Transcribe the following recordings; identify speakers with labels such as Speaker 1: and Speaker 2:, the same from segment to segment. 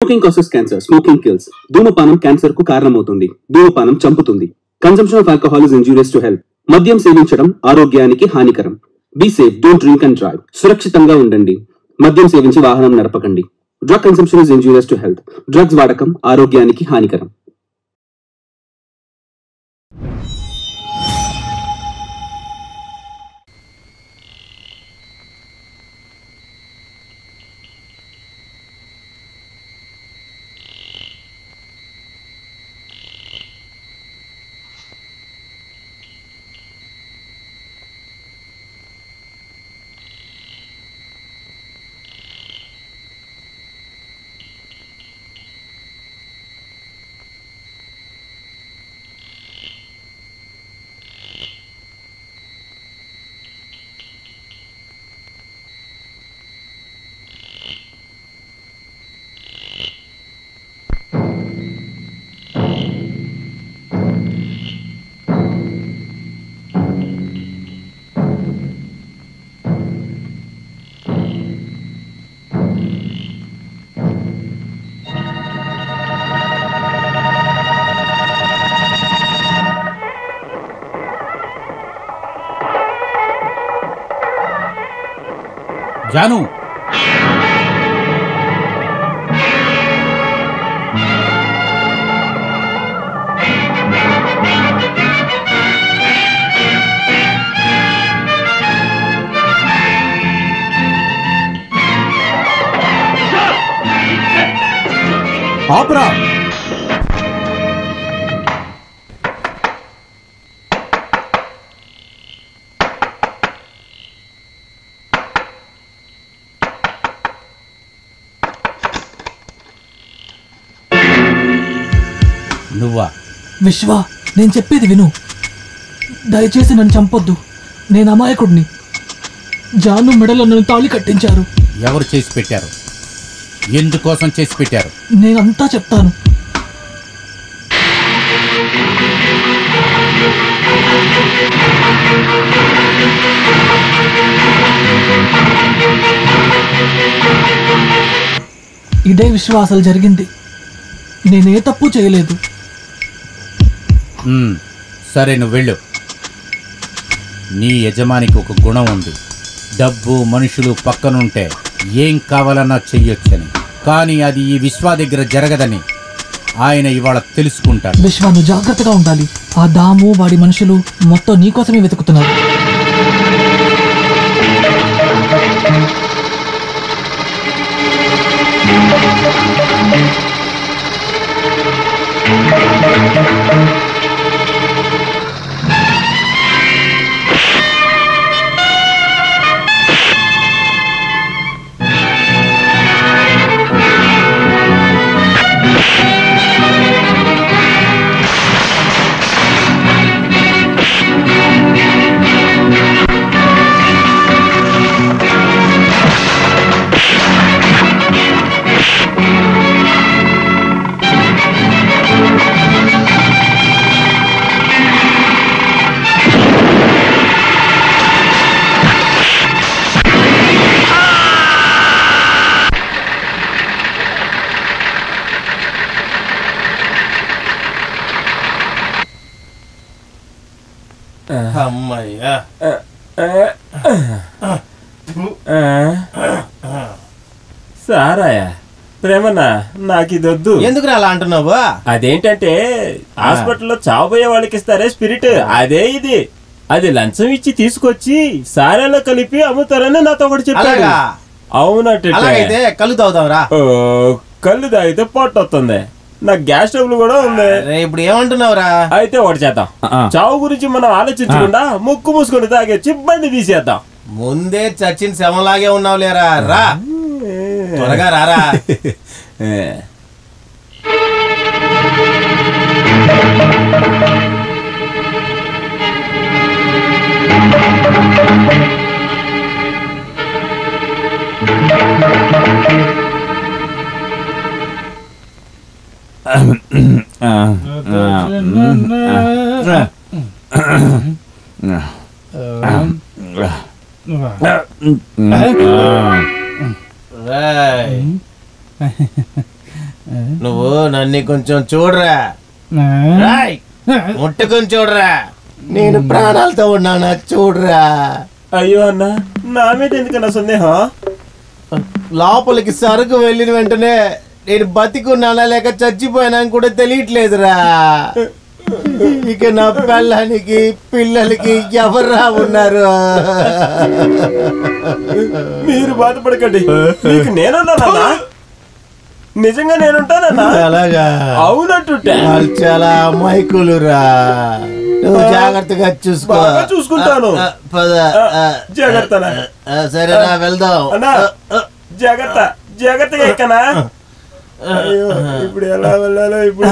Speaker 1: Smoking causes cancer. Smoking kills. ధూమపానం cancer కు కారణమవుతుంది. ధూమపానం చంపుతుంది. Consumption of alcohol is injurious to health. మద్యం సేవించడం ఆరోగ్యానికి హానికరం. Be safe. Don't drink and drive. సురక్షితంగా ఉండండి. మద్యం సేవించి వాహనం నడపకండి. Drug consumption is injurious to health. Drugs వాడకం ఆరోగ్యానికి హానికరం.
Speaker 2: జాను ఆపరా. నువ్వా?
Speaker 3: విశ్వ, నేను చెప్పేది విను. దయచేసి నన్ను చంపొద్దు. నేను అమాయకుడిని. జాను మెడలో నన్ను తాళి కట్టించారు.
Speaker 2: ఎవరు చేసి పెట్టారు? ఎందుకోసం చేసి పెట్టారు?
Speaker 3: నేనంతా చెప్తాను. ఇదే విశ్వ అసలు జరిగింది. నేనే తప్పు చేయలేదు.
Speaker 2: సరే, నువ్వు వెళ్ళు. నీ యజమానికి ఒక గుణం ఉంది. డబ్బు మనుషులు పక్కనుంటే ఏం కావాలన్నా చెయ్యొచ్చని. కానీ అది ఈ విశ్వ దగ్గర జరగదని ఆయన ఇవాళ తెలుసుకుంటాడు.
Speaker 3: విశ్వ, నువ్వు జాగ్రత్తగా ఉండాలి. ఆ దాము వాడి మనుషులు మొత్తం నీకోసమే వెతుకుతున్నారు.
Speaker 4: అమ్మయ్యా, సారాయా ప్రేమన్నా, నాకు ఇది వద్దు.
Speaker 5: ఎందుకు అలా అంటున్నావు?
Speaker 4: అదేంటంటే హాస్పిటల్లో చావబోయే వాళ్ళకి ఇస్తారే స్పిరిట్, అదే ఇది. అది లంచం ఇచ్చి తీసుకొచ్చి సారాలో కలిపి అమ్ముతారని నాతో ఒకటి చెప్పాడు.
Speaker 5: అవునట్టే, కళ్ళు తాగుతావురా?
Speaker 4: కళ్ళు తాగితే పొట్ట వస్తుంది. నాకు గ్యాస్ ట్రబుల్ కూడా ఉంది.
Speaker 5: ఇప్పుడు ఏమంటున్నావురా?
Speaker 4: అయితే ఒకటి చేద్దాం. చావు గురించి మనం ఆలోచించకుండా ముక్కు మూసుకొని తాగొచ్చి బండి తీసేద్దాం.
Speaker 5: ముందే చచ్చిన శవంలాగే ఉన్నావు లేరా. రా, త్వరగా రారా. నువ్వు నన్ను కొంచెం చూడరా, ముట్టుకొని చూడరా, నేను ప్రాణాలతో ఉన్నానా చూడరా.
Speaker 4: అయ్యో అన్న, నా మీద ఎందుకన్నా సందేహం?
Speaker 5: లోపలికి సరుకు వెళ్ళిన వెంటనే నేను బతికున్నానా లేక చచ్చిపోయినా కూడా తెలియట్లేదురా. ఇక నా పిల్లానికి పిల్లలకి ఎవర్రా ఉన్నారు?
Speaker 4: మీరు బాధపడకండి, నీకు నేనున్నానన్నా, నిజంగా నేనుంటానన్నా.
Speaker 5: అలాగా?
Speaker 4: అవునట్టుంటే
Speaker 5: వాళ్ళు చాలా అమాయకులురా, నువ్వు జాగ్రత్తగా చూసుకో.
Speaker 4: చూసుకుంటాను. జాగ్రత్త.
Speaker 5: సరేనా, వెళ్దాం.
Speaker 4: జాగ్రత్త, జాగ్రత్తగా ఎక్కనా. ఇప్పుడు ఎలా వెళ్ళాలో ఇప్పుడు.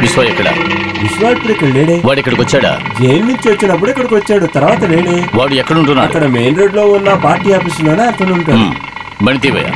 Speaker 6: విశ్వ ఎక్కడ?
Speaker 4: విశ్వ ఇప్పుడు ఇక్కడ లేడే.
Speaker 6: వాడు ఇక్కడికి వచ్చాడా?
Speaker 4: జైలు నుంచి వచ్చినప్పుడు ఇక్కడికి వచ్చాడు, తర్వాత లేడే.
Speaker 6: వాడు ఎక్కడ ఉంటున్నాడు?
Speaker 4: అక్కడ మెయిన్ రోడ్ లో ఉన్న పార్టీ ఆఫీస్ లోనే అతను ఉంటాడు.
Speaker 6: బండితీవయ్యా.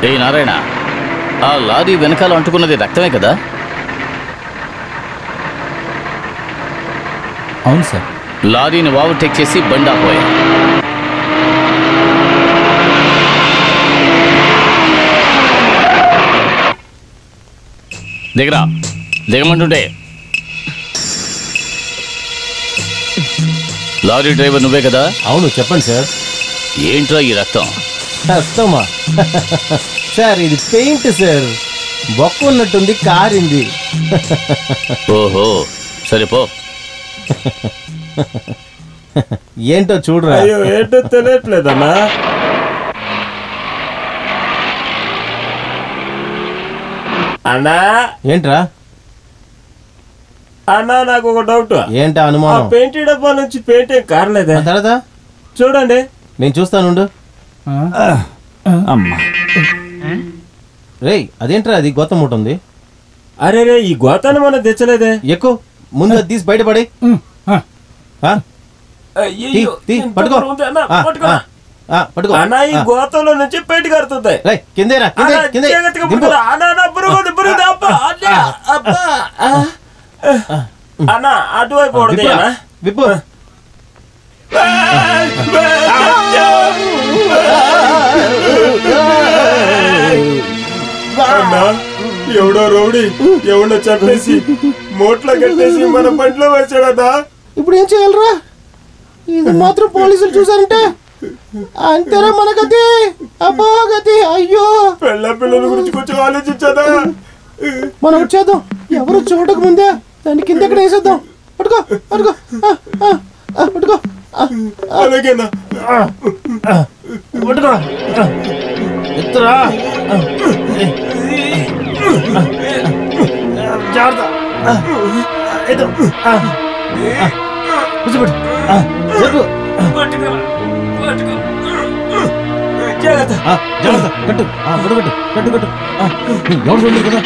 Speaker 6: ఏ నారాయణ, ఆ లారీ వెనకాల అంటుకున్నది రక్తమే కదా?
Speaker 2: అవును సార్.
Speaker 6: లారీని ఓవర్టేక్ చేసి బండి ఆపోయా. దిగరా, దిగమంటుంటే. లారీ డ్రైవర్ నువ్వే కదా?
Speaker 5: అవును, చెప్పండి సార్.
Speaker 6: ఏంట్రా ఈ రక్తం?
Speaker 5: రక్తమా సార్? ఇది పెయింట్ సార్, బొక్క ఉన్నట్టుంది, కారింది.
Speaker 6: ఓహో, సరిపో.
Speaker 5: ఏంటో చూడరా.
Speaker 4: అయ్యో, ఏంటో తెలియట్లేదన్నా. అన్నా.
Speaker 5: ఏంట్రా
Speaker 4: అన్నా, నాకు ఒక డౌట్.
Speaker 5: ఏంటా అనుమానం?
Speaker 4: పెయింట్ డబ్బా నుంచి పెయింట్ ఏం కారలేదా?
Speaker 5: తర్వాత
Speaker 4: చూడండి,
Speaker 5: నేను చూస్తానుండు.
Speaker 2: అమ్మా,
Speaker 5: రేయ్, అదేంట్రా అది గోతం ఉంటుంది?
Speaker 4: అరే రే, ఈ గోతాన్ని మనం తెచ్చలేదే.
Speaker 5: ఎక్కువ ముందు అది తీసి బయటపడి పట్టుకో.
Speaker 4: అన్నా, ఈ గోతంలో నుంచి పెయింట్ కడుతుంది.
Speaker 5: కిందేరా,
Speaker 4: అన్నా అటువైపు
Speaker 5: విప్పు.
Speaker 4: అన్నా ఎవడో రౌడీ ఎవడో చంపేసి మోట్లో కట్టేసి మన బండిలో వచ్చాడదా.
Speaker 5: ఇప్పుడు ఏం చేయాలరా? ఇది మాత్రం పోలీసులు చూసారంటే అంతేరా మన గతి. అబ్బా గతి. అయ్యో
Speaker 4: పిల్లల గురించి కొంచెం ఆలోచించదా.
Speaker 5: మనం వచ్చేద్దాం, ఎవరు చూడక ముందే దాన్ని కింద ఎక్కడ వేసేద్దాం. పట్టుకో పట్టుకో పట్టుకో.
Speaker 4: అలాగేనా
Speaker 5: పట్టుకో ఎత్తురా. జాగ్రత్త. కూర్చోబెట్టు.
Speaker 2: జాగ్రత్త కట్టు పడుకట్టు కట్టు కట్టు. ఎవరు చూడలేదు కదా.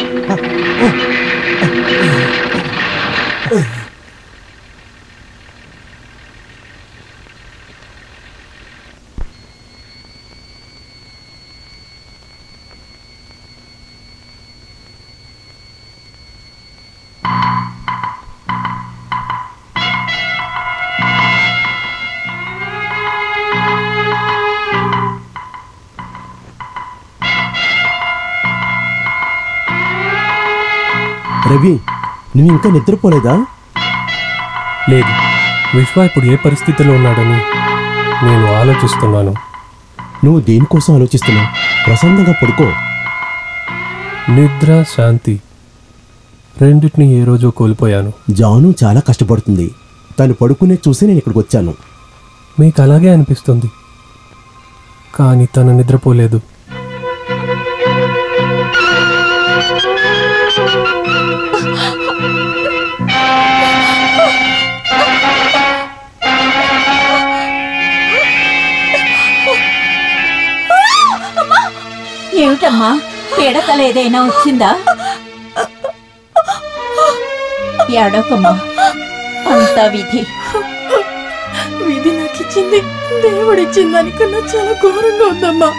Speaker 7: రవి, నువ్వు ఇంకా నిద్రపోలేదా?
Speaker 8: లేదు, విశ్వ ఇప్పుడు ఏ పరిస్థితిలో ఉన్నాడని నేను ఆలోచిస్తున్నాను.
Speaker 7: నువ్వు దేనికోసం ఆలోచిస్తున్నావు? ప్రశాంతంగా పడుకో.
Speaker 8: నిద్ర, శాంతి రెండింటిని ఏ రోజో కోల్పోయాను.
Speaker 7: జాను చాలా కష్టపడుతుంది. తను పడుకునే చూసి నేను ఇక్కడికి వచ్చాను.
Speaker 8: మీకు అలాగే అనిపిస్తుంది, కానీ తను నిద్రపోలేదు.
Speaker 9: ఏమిటమ్మా, పీడకలు ఏదైనా వచ్చిందా? ఏడోకమ్మా, అంతా విధి.
Speaker 10: విధి నాకు ఇచ్చింది దేవుడిచ్చింది దానికన్నా చాలా ఘోరంగా ఉందమ్మా.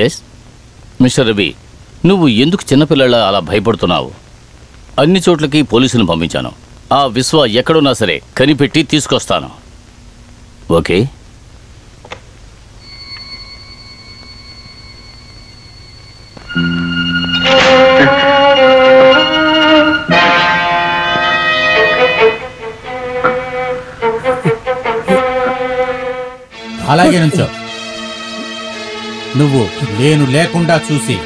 Speaker 6: ఎస్ మిస్టర్ రవి, నువ్వు ఎందుకు చిన్నపిల్లల అలా భయపడుతున్నావు? అన్ని చోట్లకి పోలీసులను పంపించాను. ఆ విశ్వ ఎక్కడున్నా సరే కనిపెట్టి తీసుకొస్తాను. ఓకే?
Speaker 2: అలాగే నుంచో. నువ్వు నేను లేకుండా చూసి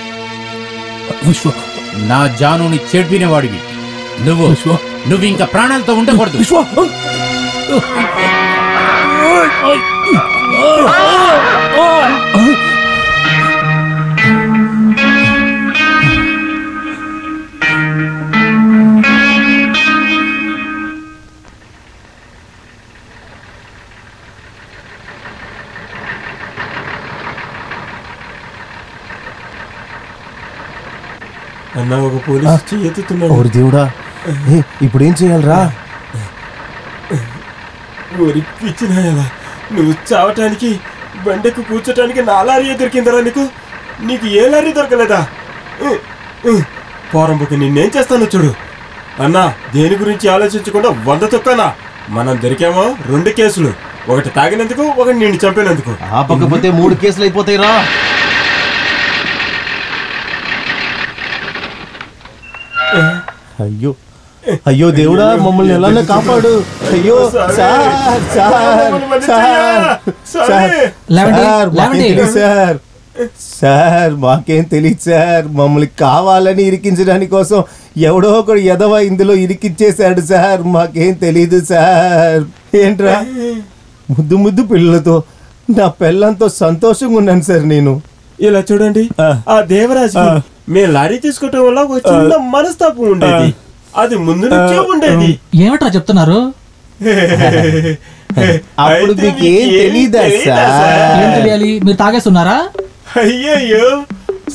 Speaker 2: నా జానుని చెడిపినవాడివి. నువ్వు ఇంకా ప్రాణాలతో ఉండకూడదు.
Speaker 4: అన్నా ఒక పోలీసు ఎత్తుతున్నాడు.
Speaker 5: ఓరి దేవుడా, ఇప్పుడు ఏం చేయాలరా?
Speaker 4: ఊరి పిచ్చినాయలా, నువ్వు చావటానికి బండెక్కు కూర్చోటానికి నా లారీ దొరికిందరా నీకు? నీకు ఏ లారీ దొరకలేదా? పోరంబుకి నిన్నేం చేస్తాను చూడు. అన్నా, దేని గురించి ఆలోచించకుండా 100 తొక్కనా? మనం దొరికామో 2 కేసులు, ఒకటి తాగినందుకు, ఒకటి నిన్ను చంపినందుకు.
Speaker 5: ఆపకపోతే 3 కేసులు అయిపోతాయిరా. అయ్యో అయ్యో దేవుడా, మమ్మల్ని ఎలానే కాపాడు. అయ్యో సార్ మాకేం తెలియదు సార్. మమ్మల్ని కావాలని ఇరికించడానికి కోసం ఎవడో ఒకడు ఎదవ ఇందులో ఇరికిచ్చేశాడు సార్. మాకేం తెలీదు సార్. ఏంట్రా, ముద్దు ముద్దు పిల్లలతో నా పిల్లంతో సంతోషంగా ఉన్నాను సార్ నేను.
Speaker 4: ఇలా చూడండి, ఆ దేవరాజు మేము లారీ తీసుకోవటం వల్ల ఒక చిన్న మనస్తాపం ఉండేది. అది ముందు నుంచే ఉండేది.
Speaker 3: ఏమిట్రా చెప్తున్నారు?
Speaker 5: అప్పుడు మీకేం తెలీదా సార్?
Speaker 3: ఏం తెలియాలి? మీరు తాగేస్తున్నారా?
Speaker 4: అయ్యయ్యో,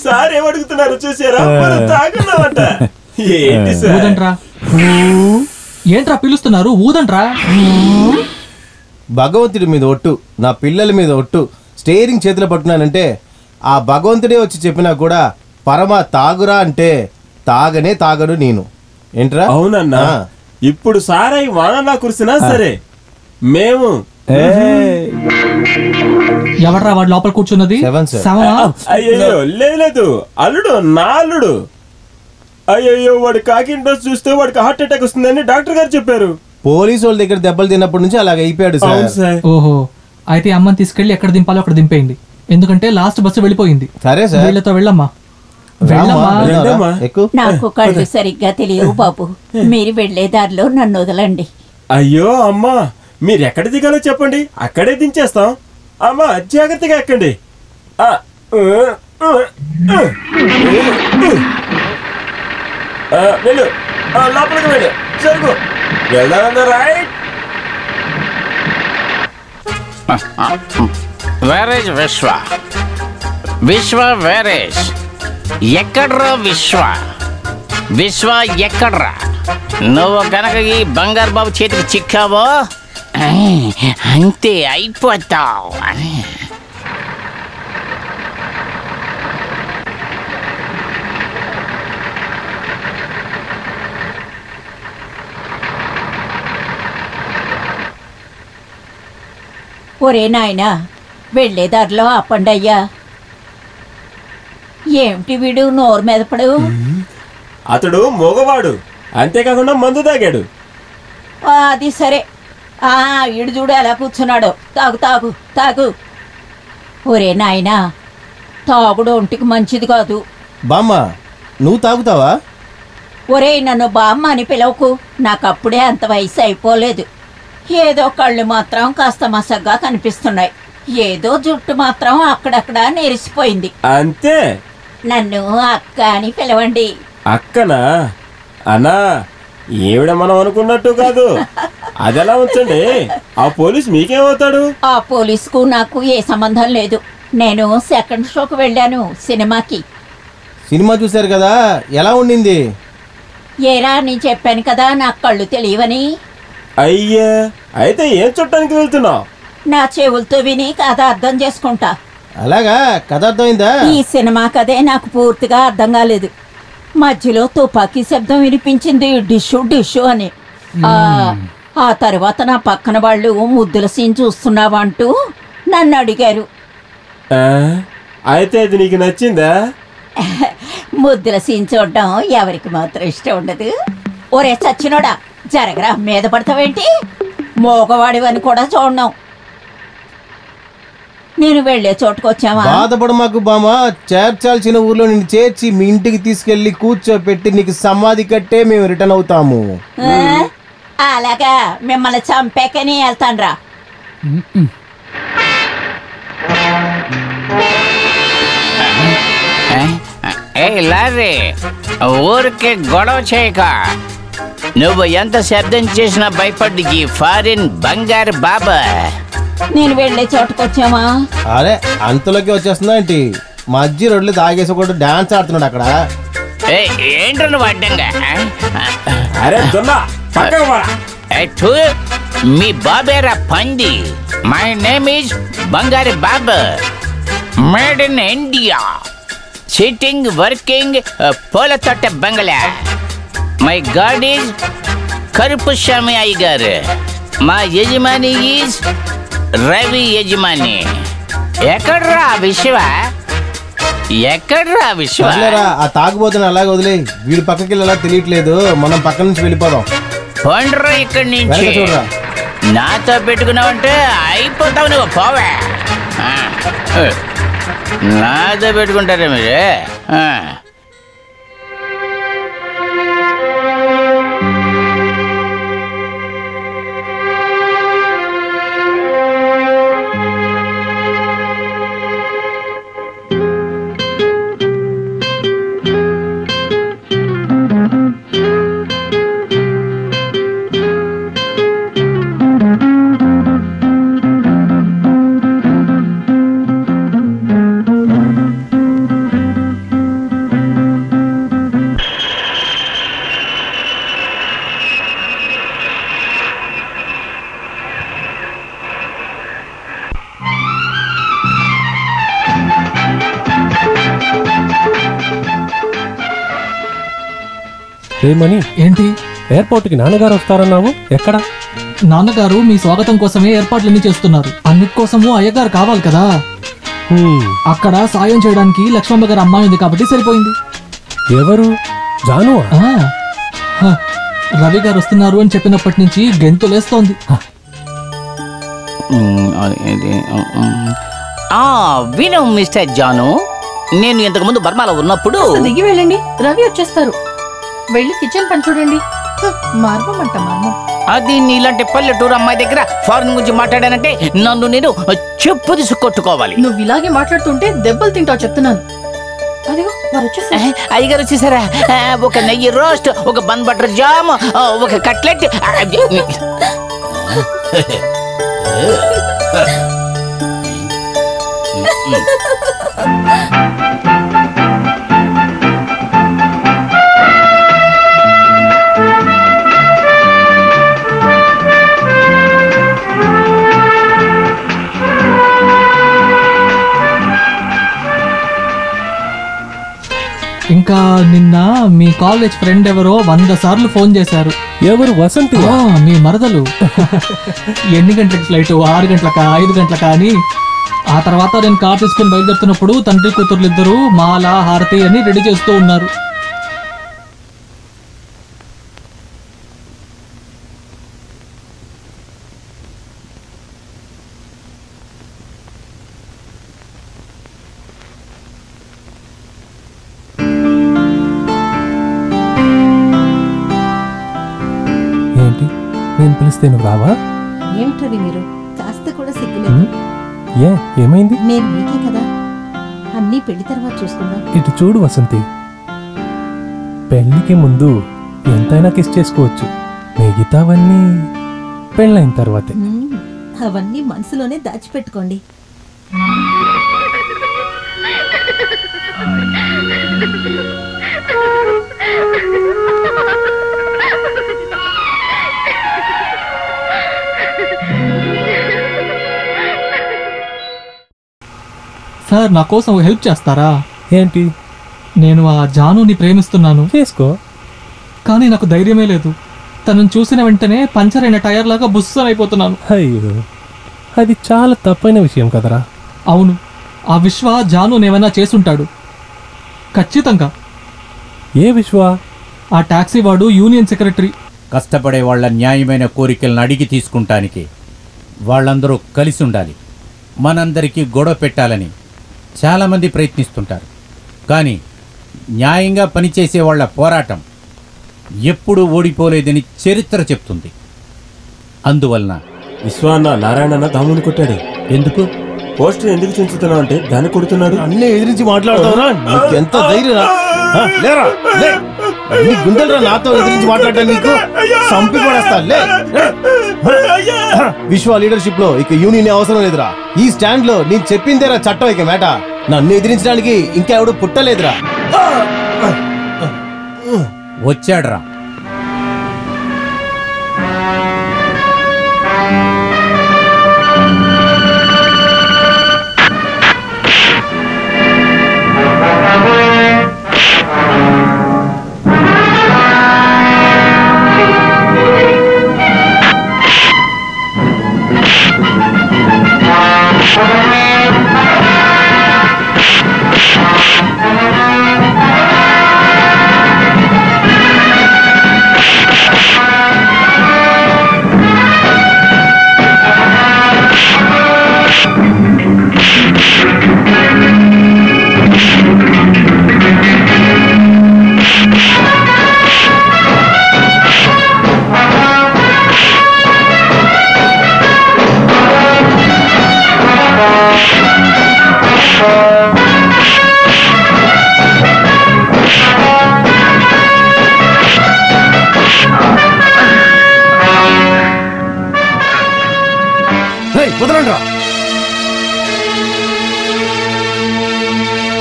Speaker 4: సార్ ఏమడుగుతున్నారు చూసారా? మనం తాగున్నామంట. ఏంటి సార్?
Speaker 3: ఊదండ్రా. ఏంట్రా పిలుస్తున్నారు? ఊదండ్రా.
Speaker 5: భగవంతుడి మీద ఒట్టు, నా పిల్లల మీద ఒట్టు, స్టీరింగ్ చేతిలో పట్టున్నానంటే ఆ భగవంతుడే వచ్చి చెప్పినా కూడా పరమ తాగురా అంటే తాగను నేను. ఏంట్రా?
Speaker 4: అవునన్నా. ఇప్పుడు సారై వానలా కురిసినా సరే మేము
Speaker 3: ఎవడ్రా వాడు లోపల కూర్చున్నది?
Speaker 4: అయ్యో లేదు, అల్లుడు, నా అల్లుడు. అయ్యో వాడి కాకి డ్రెస్ చూస్తే వాడికి హార్ట్ అటాక్ వస్తుందని డాక్టర్ గారు చెప్పారు.
Speaker 5: పోలీసు వాళ్ళ దగ్గర దెబ్బలు తిన్నప్పటి నుంచి అలాగ అయిపోయాడు సార్.
Speaker 3: ఓహో, అయితే అమ్మని తీసుకెళ్లి ఎక్కడ దింపాలో అక్కడ దింపేయండి. ఎందుకంటే లాస్ట్ బస్సు వెళ్ళిపోయింది.
Speaker 5: సరే సార్,
Speaker 3: వీళ్ళతో వెళ్ళమ్మా.
Speaker 9: నాకు కళ్ళు సరిగ్గా తెలియవు బాబు, మీరు వెళ్లే దారిలో నన్ను వదలండి.
Speaker 4: అయ్యో అమ్మా, మీరు ఎక్కడ దిగాలో చెప్పండి, అక్కడే దించేస్తాం. అమ్మా జాగ్రత్తగా ఎక్కండి. వెళ్ళు, లోపలికి వెళ్ళు, సరుకు వెళ్దామన్నా. రైట్.
Speaker 6: వేరేజ్ విశ్వ, విశ్వ వేరేజ్. ఎక్కడ్రా విశ్వ? విశ్వ ఎక్కడ్రా? నువ్వు కనుక ఈ బంగారు బాబు చేతికి చిక్కావో అంతే, అయిపోతావు.
Speaker 9: ఒరే నాయనా, వెళ్లేదారిలో ఆపండి అయ్యా. ఏమిటి వీడు నోరు మెదపడు?
Speaker 4: అతడు మోగవాడు, అంతేకాకుండా మందు తాగాడు.
Speaker 9: అది సరే, ఈడు చూడు ఎలా కూర్చున్నాడు. తాగు తాగు తాగు. ఒరే నాయనా, తాగుడు ఒంటికి మంచిది కాదు.
Speaker 5: బామ్మ, నువ్వు తాగుతావా?
Speaker 9: ఒరే, నన్ను బామ్మ అని పిలవకు, నాకప్పుడే అంత వయసు అయిపోలేదు. ఏదో కళ్ళు మాత్రం కాస్త మసగ్గా కనిపిస్తున్నాయి, ఏదో జుట్టు మాత్రం అక్కడక్కడ నెరిసిపోయింది.
Speaker 4: అంతే.
Speaker 9: నన్ను అక్క అని పిలవండి.
Speaker 4: అక్కనా? అన్నా, ఏవిడ మనం అనుకున్నట్టు కాదు. అదెలా ఉంచండి, ఆ పోలీస్ మీకేమవుతాడు?
Speaker 9: ఆ పోలీసుకు నాకు ఏ సంబంధం లేదు. నేను సెకండ్ షోకి వెళ్ళాను, సినిమాకి.
Speaker 5: సినిమా చూశారు కదా, ఎలా ఉండింది?
Speaker 9: ఏరా, నీ చెప్పాను కదా నాకు కళ్ళు తెలియవని.
Speaker 4: అయ్యా, అయితే ఏం చుట్టానికి వెళ్తున్నావు?
Speaker 9: నా చెవులతో విని కథ అర్థం చేసుకుంటా.
Speaker 5: అలాగా, కథ అర్థమైందా?
Speaker 9: ఈ సినిమా కథే నాకు పూర్తిగా అర్థం కాలేదు. మధ్యలో తుపాకీ శబ్దం వినిపించింది, డిషు డిషు అని. ఆ తర్వాత నా పక్కన వాళ్ళు ముద్దుల సీన్ చూస్తున్నావా అంటూ నన్ను అడిగారు.
Speaker 4: అయితే అది నీకు నచ్చిందా?
Speaker 9: ముద్దుల సీన్ చూడడం ఎవరికి మాత్రం ఇష్టం ఉండదు. ఒరే చచ్చినోడా, జరగరా, మీద పడతావేంటి? మోగవాడివని కూడా చూడడం. నేను వెళ్లే చోటుకొచ్చావా?
Speaker 5: బాధపడ మాకు బామ్మ, చేర్చాల్సిన ఊర్లో నిన్ను చేర్చి మీ ఇంటికి తీసుకెళ్లి కూర్చోపెట్టి నీకు సమాధి కట్టే మేము రిటర్న్ అవుతాము.
Speaker 9: అలాగా, మిమ్మల్ని చంపాకని వెళ్తాన్రా.
Speaker 6: లారీ, ఊరికే గొడవ చేయక. నువ్వు ఎంత శబ్దం చేసినా భయపడ్డి ఈ ఫారిన్ బంగారు బాబా.
Speaker 9: నేను వెళ్లే చోటుకొచ్చామా?
Speaker 5: అరే, అంతలోకి వచ్చేస్తుందా ఏంటి? మధ్య రోడ్లు తాగేసి కూడా డాన్స్ ఆడుతున్నాడు అక్కడ.
Speaker 6: ఏంటో నువ్వు అడ్డంగా? మీ బాబేరా పంది. My name is Bangaru Baba, made in India, sitting working పూల తోట బంగ్లా. My god is Karuppu Swamy అయ్యగారు. మా యజమాని ఈజ్ రవి యజమాని. ఎక్కడ్రా విశ్వ? ఎక్కడ్రా విశ్వ?
Speaker 5: ఆ తాగుబోతుని అలాగే వదిలే, వీడి పక్కకి వెళ్ళేలా తెలియట్లేదు. మనం పక్క నుంచి వెళ్ళిపోదాం.
Speaker 6: పండ్రా ఇక్కడి నుంచి. నాతో పెట్టుకున్నావంటే అయిపోతావు నువ్వు. పోవే, నాతో పెట్టుకుంటారా మీరు?
Speaker 8: రేమని
Speaker 3: ఏంటి?
Speaker 8: ఎయిర్పోర్ట్కి నాన్నగారు వస్తారన్నావు, ఎక్కడ?
Speaker 3: నాన్నగారు మీ స్వాగతం కోసమే ఏర్పాట్లన్నీ చేస్తున్నారు. అన్నిటి కోసము అయ్యగారు కావాలి కదా. అక్కడ సాయం చేయడానికి లక్ష్మమ్మ గారు అమ్మాయి ఉంది కాబట్టి సరిపోయింది.
Speaker 8: ఎవరు? జానువా?
Speaker 3: రవి గారు వస్తున్నారు అని చెప్పినప్పటి నుంచి గెంతులేస్తోంది.
Speaker 6: విను మిస్టర్ జాను, నేను ఇంతకుముందు బర్మాలో ఉన్నప్పుడు
Speaker 10: దిగి వెళ్ళండి, రవి వచ్చేస్తారు. వెళ్ళి కిచెన్ పని చూడండి. మార్మమంట మార్మం.
Speaker 6: అది నీలాంటి పల్లెటూరు అమ్మాయి దగ్గర ఫారెన్ గురించి మాట్లాడానంటే నన్ను నేను చెప్పు తీసి కొట్టుకోవాలి.
Speaker 10: నువ్వు ఇలాగే మాట్లాడుతుంటే దెబ్బలు తింటావు చెప్తున్నాను. అదిగో వారు వచ్చేసారు.
Speaker 6: అయ్యగారు వచ్చేసారా? ఒక నెయ్యి రోస్ట్, ఒక బన్ బటర్ జామ్, ఒక కట్లెట్.
Speaker 3: ఇంకా నిన్న మీ కాలేజ్ ఫ్రెండ్ ఎవరో 100 సార్లు ఫోన్ చేశారు.
Speaker 8: ఎవరు? వసంతి?
Speaker 3: మీ మరదలు. ఎన్ని గంటలకు ఫ్లైట్? 6 గంటలకా 5 గంటలకా అని. ఆ తర్వాత నేను కార్ తీసుకుని బయలుదేరుతున్నప్పుడు తండ్రి కూతుర్లు ఇద్దరు మాల హారతి అని రెడీ చేస్తూ ఉన్నారు.
Speaker 8: ఏంటి, నేను పిలిస్తే నువ్వు రావా?
Speaker 11: ఏమిటది మీరు? కాస్త కూడా సిగ్గులేదు.
Speaker 8: ఏమైంది?
Speaker 11: నేను నీకే కదా, అన్నీ పెళ్లి తర్వాత చూసుకుందాం.
Speaker 8: ఇటు చూడు వసంతి, పెళ్లికి ముందు ఎంతైనా కిస్ చేసుకోవచ్చు, మిగతావన్నీ పెళ్ళైన తర్వాతే.
Speaker 11: అవన్నీ మనసులోనే దాచిపెట్టుకోండి.
Speaker 3: సార్, నా కోసం హెల్ప్ చేస్తారా?
Speaker 8: ఏంటి?
Speaker 3: నేను ఆ జానుని ప్రేమిస్తున్నాను.
Speaker 8: చేసుకో.
Speaker 3: కానీ నాకు ధైర్యమే లేదు. తనను చూసిన వెంటనే పంచర్ అయిన టైర్ లాగా బుస్సన్ అయిపోతున్నాను.
Speaker 8: అయ్యో, అది చాలా తప్పైన విషయం కదరా.
Speaker 3: అవును, ఆ విశ్వ జాను ఏమైనా చేసుంటాడు ఖచ్చితంగా.
Speaker 8: ఏ విశ్వ?
Speaker 3: ఆ టాక్సీ వాడు, యూనియన్ సెక్రటరీ.
Speaker 2: కష్టపడే వాళ్ళ న్యాయమైన కోరికలను అడిగి తీసుకుంటానికి వాళ్ళందరూ కలిసి ఉండాలి. మనందరికీ గొడవ పెట్టాలని చాలామంది ప్రయత్నిస్తుంటారు. కానీ న్యాయంగా పనిచేసే వాళ్ళ పోరాటం ఎప్పుడూ ఓడిపోలేదని చరిత్ర చెప్తుంది. అందువలన
Speaker 4: విశ్వాన్న నారాయణ దాముని కొట్టాడు.
Speaker 2: ఎందుకు?
Speaker 4: పోస్టర్ ఎందుకు చించుతున్నావు అంటే దాన్ని కొడుతున్నాడు.
Speaker 5: అన్నీ ఎదిరించి మాట్లాడతావురా? ఎంత ధైర్యం లేరా? అన్ని గుండెలరా నాతో ఎదిరించి మాట్లాడటం? నీకు సంపి పడేస్తా. విశ్వ లీడర్షిప్ లో ఇక యూనియన్ అవసరం లేదురా. ఈ స్టాండ్ లో నేను చెప్పిందేరా చట్టం. ఇక మేట నన్ను ఎదిరించడానికి ఇంకా ఎవడు పుట్టలేదురా.
Speaker 2: వచ్చాడ్రా.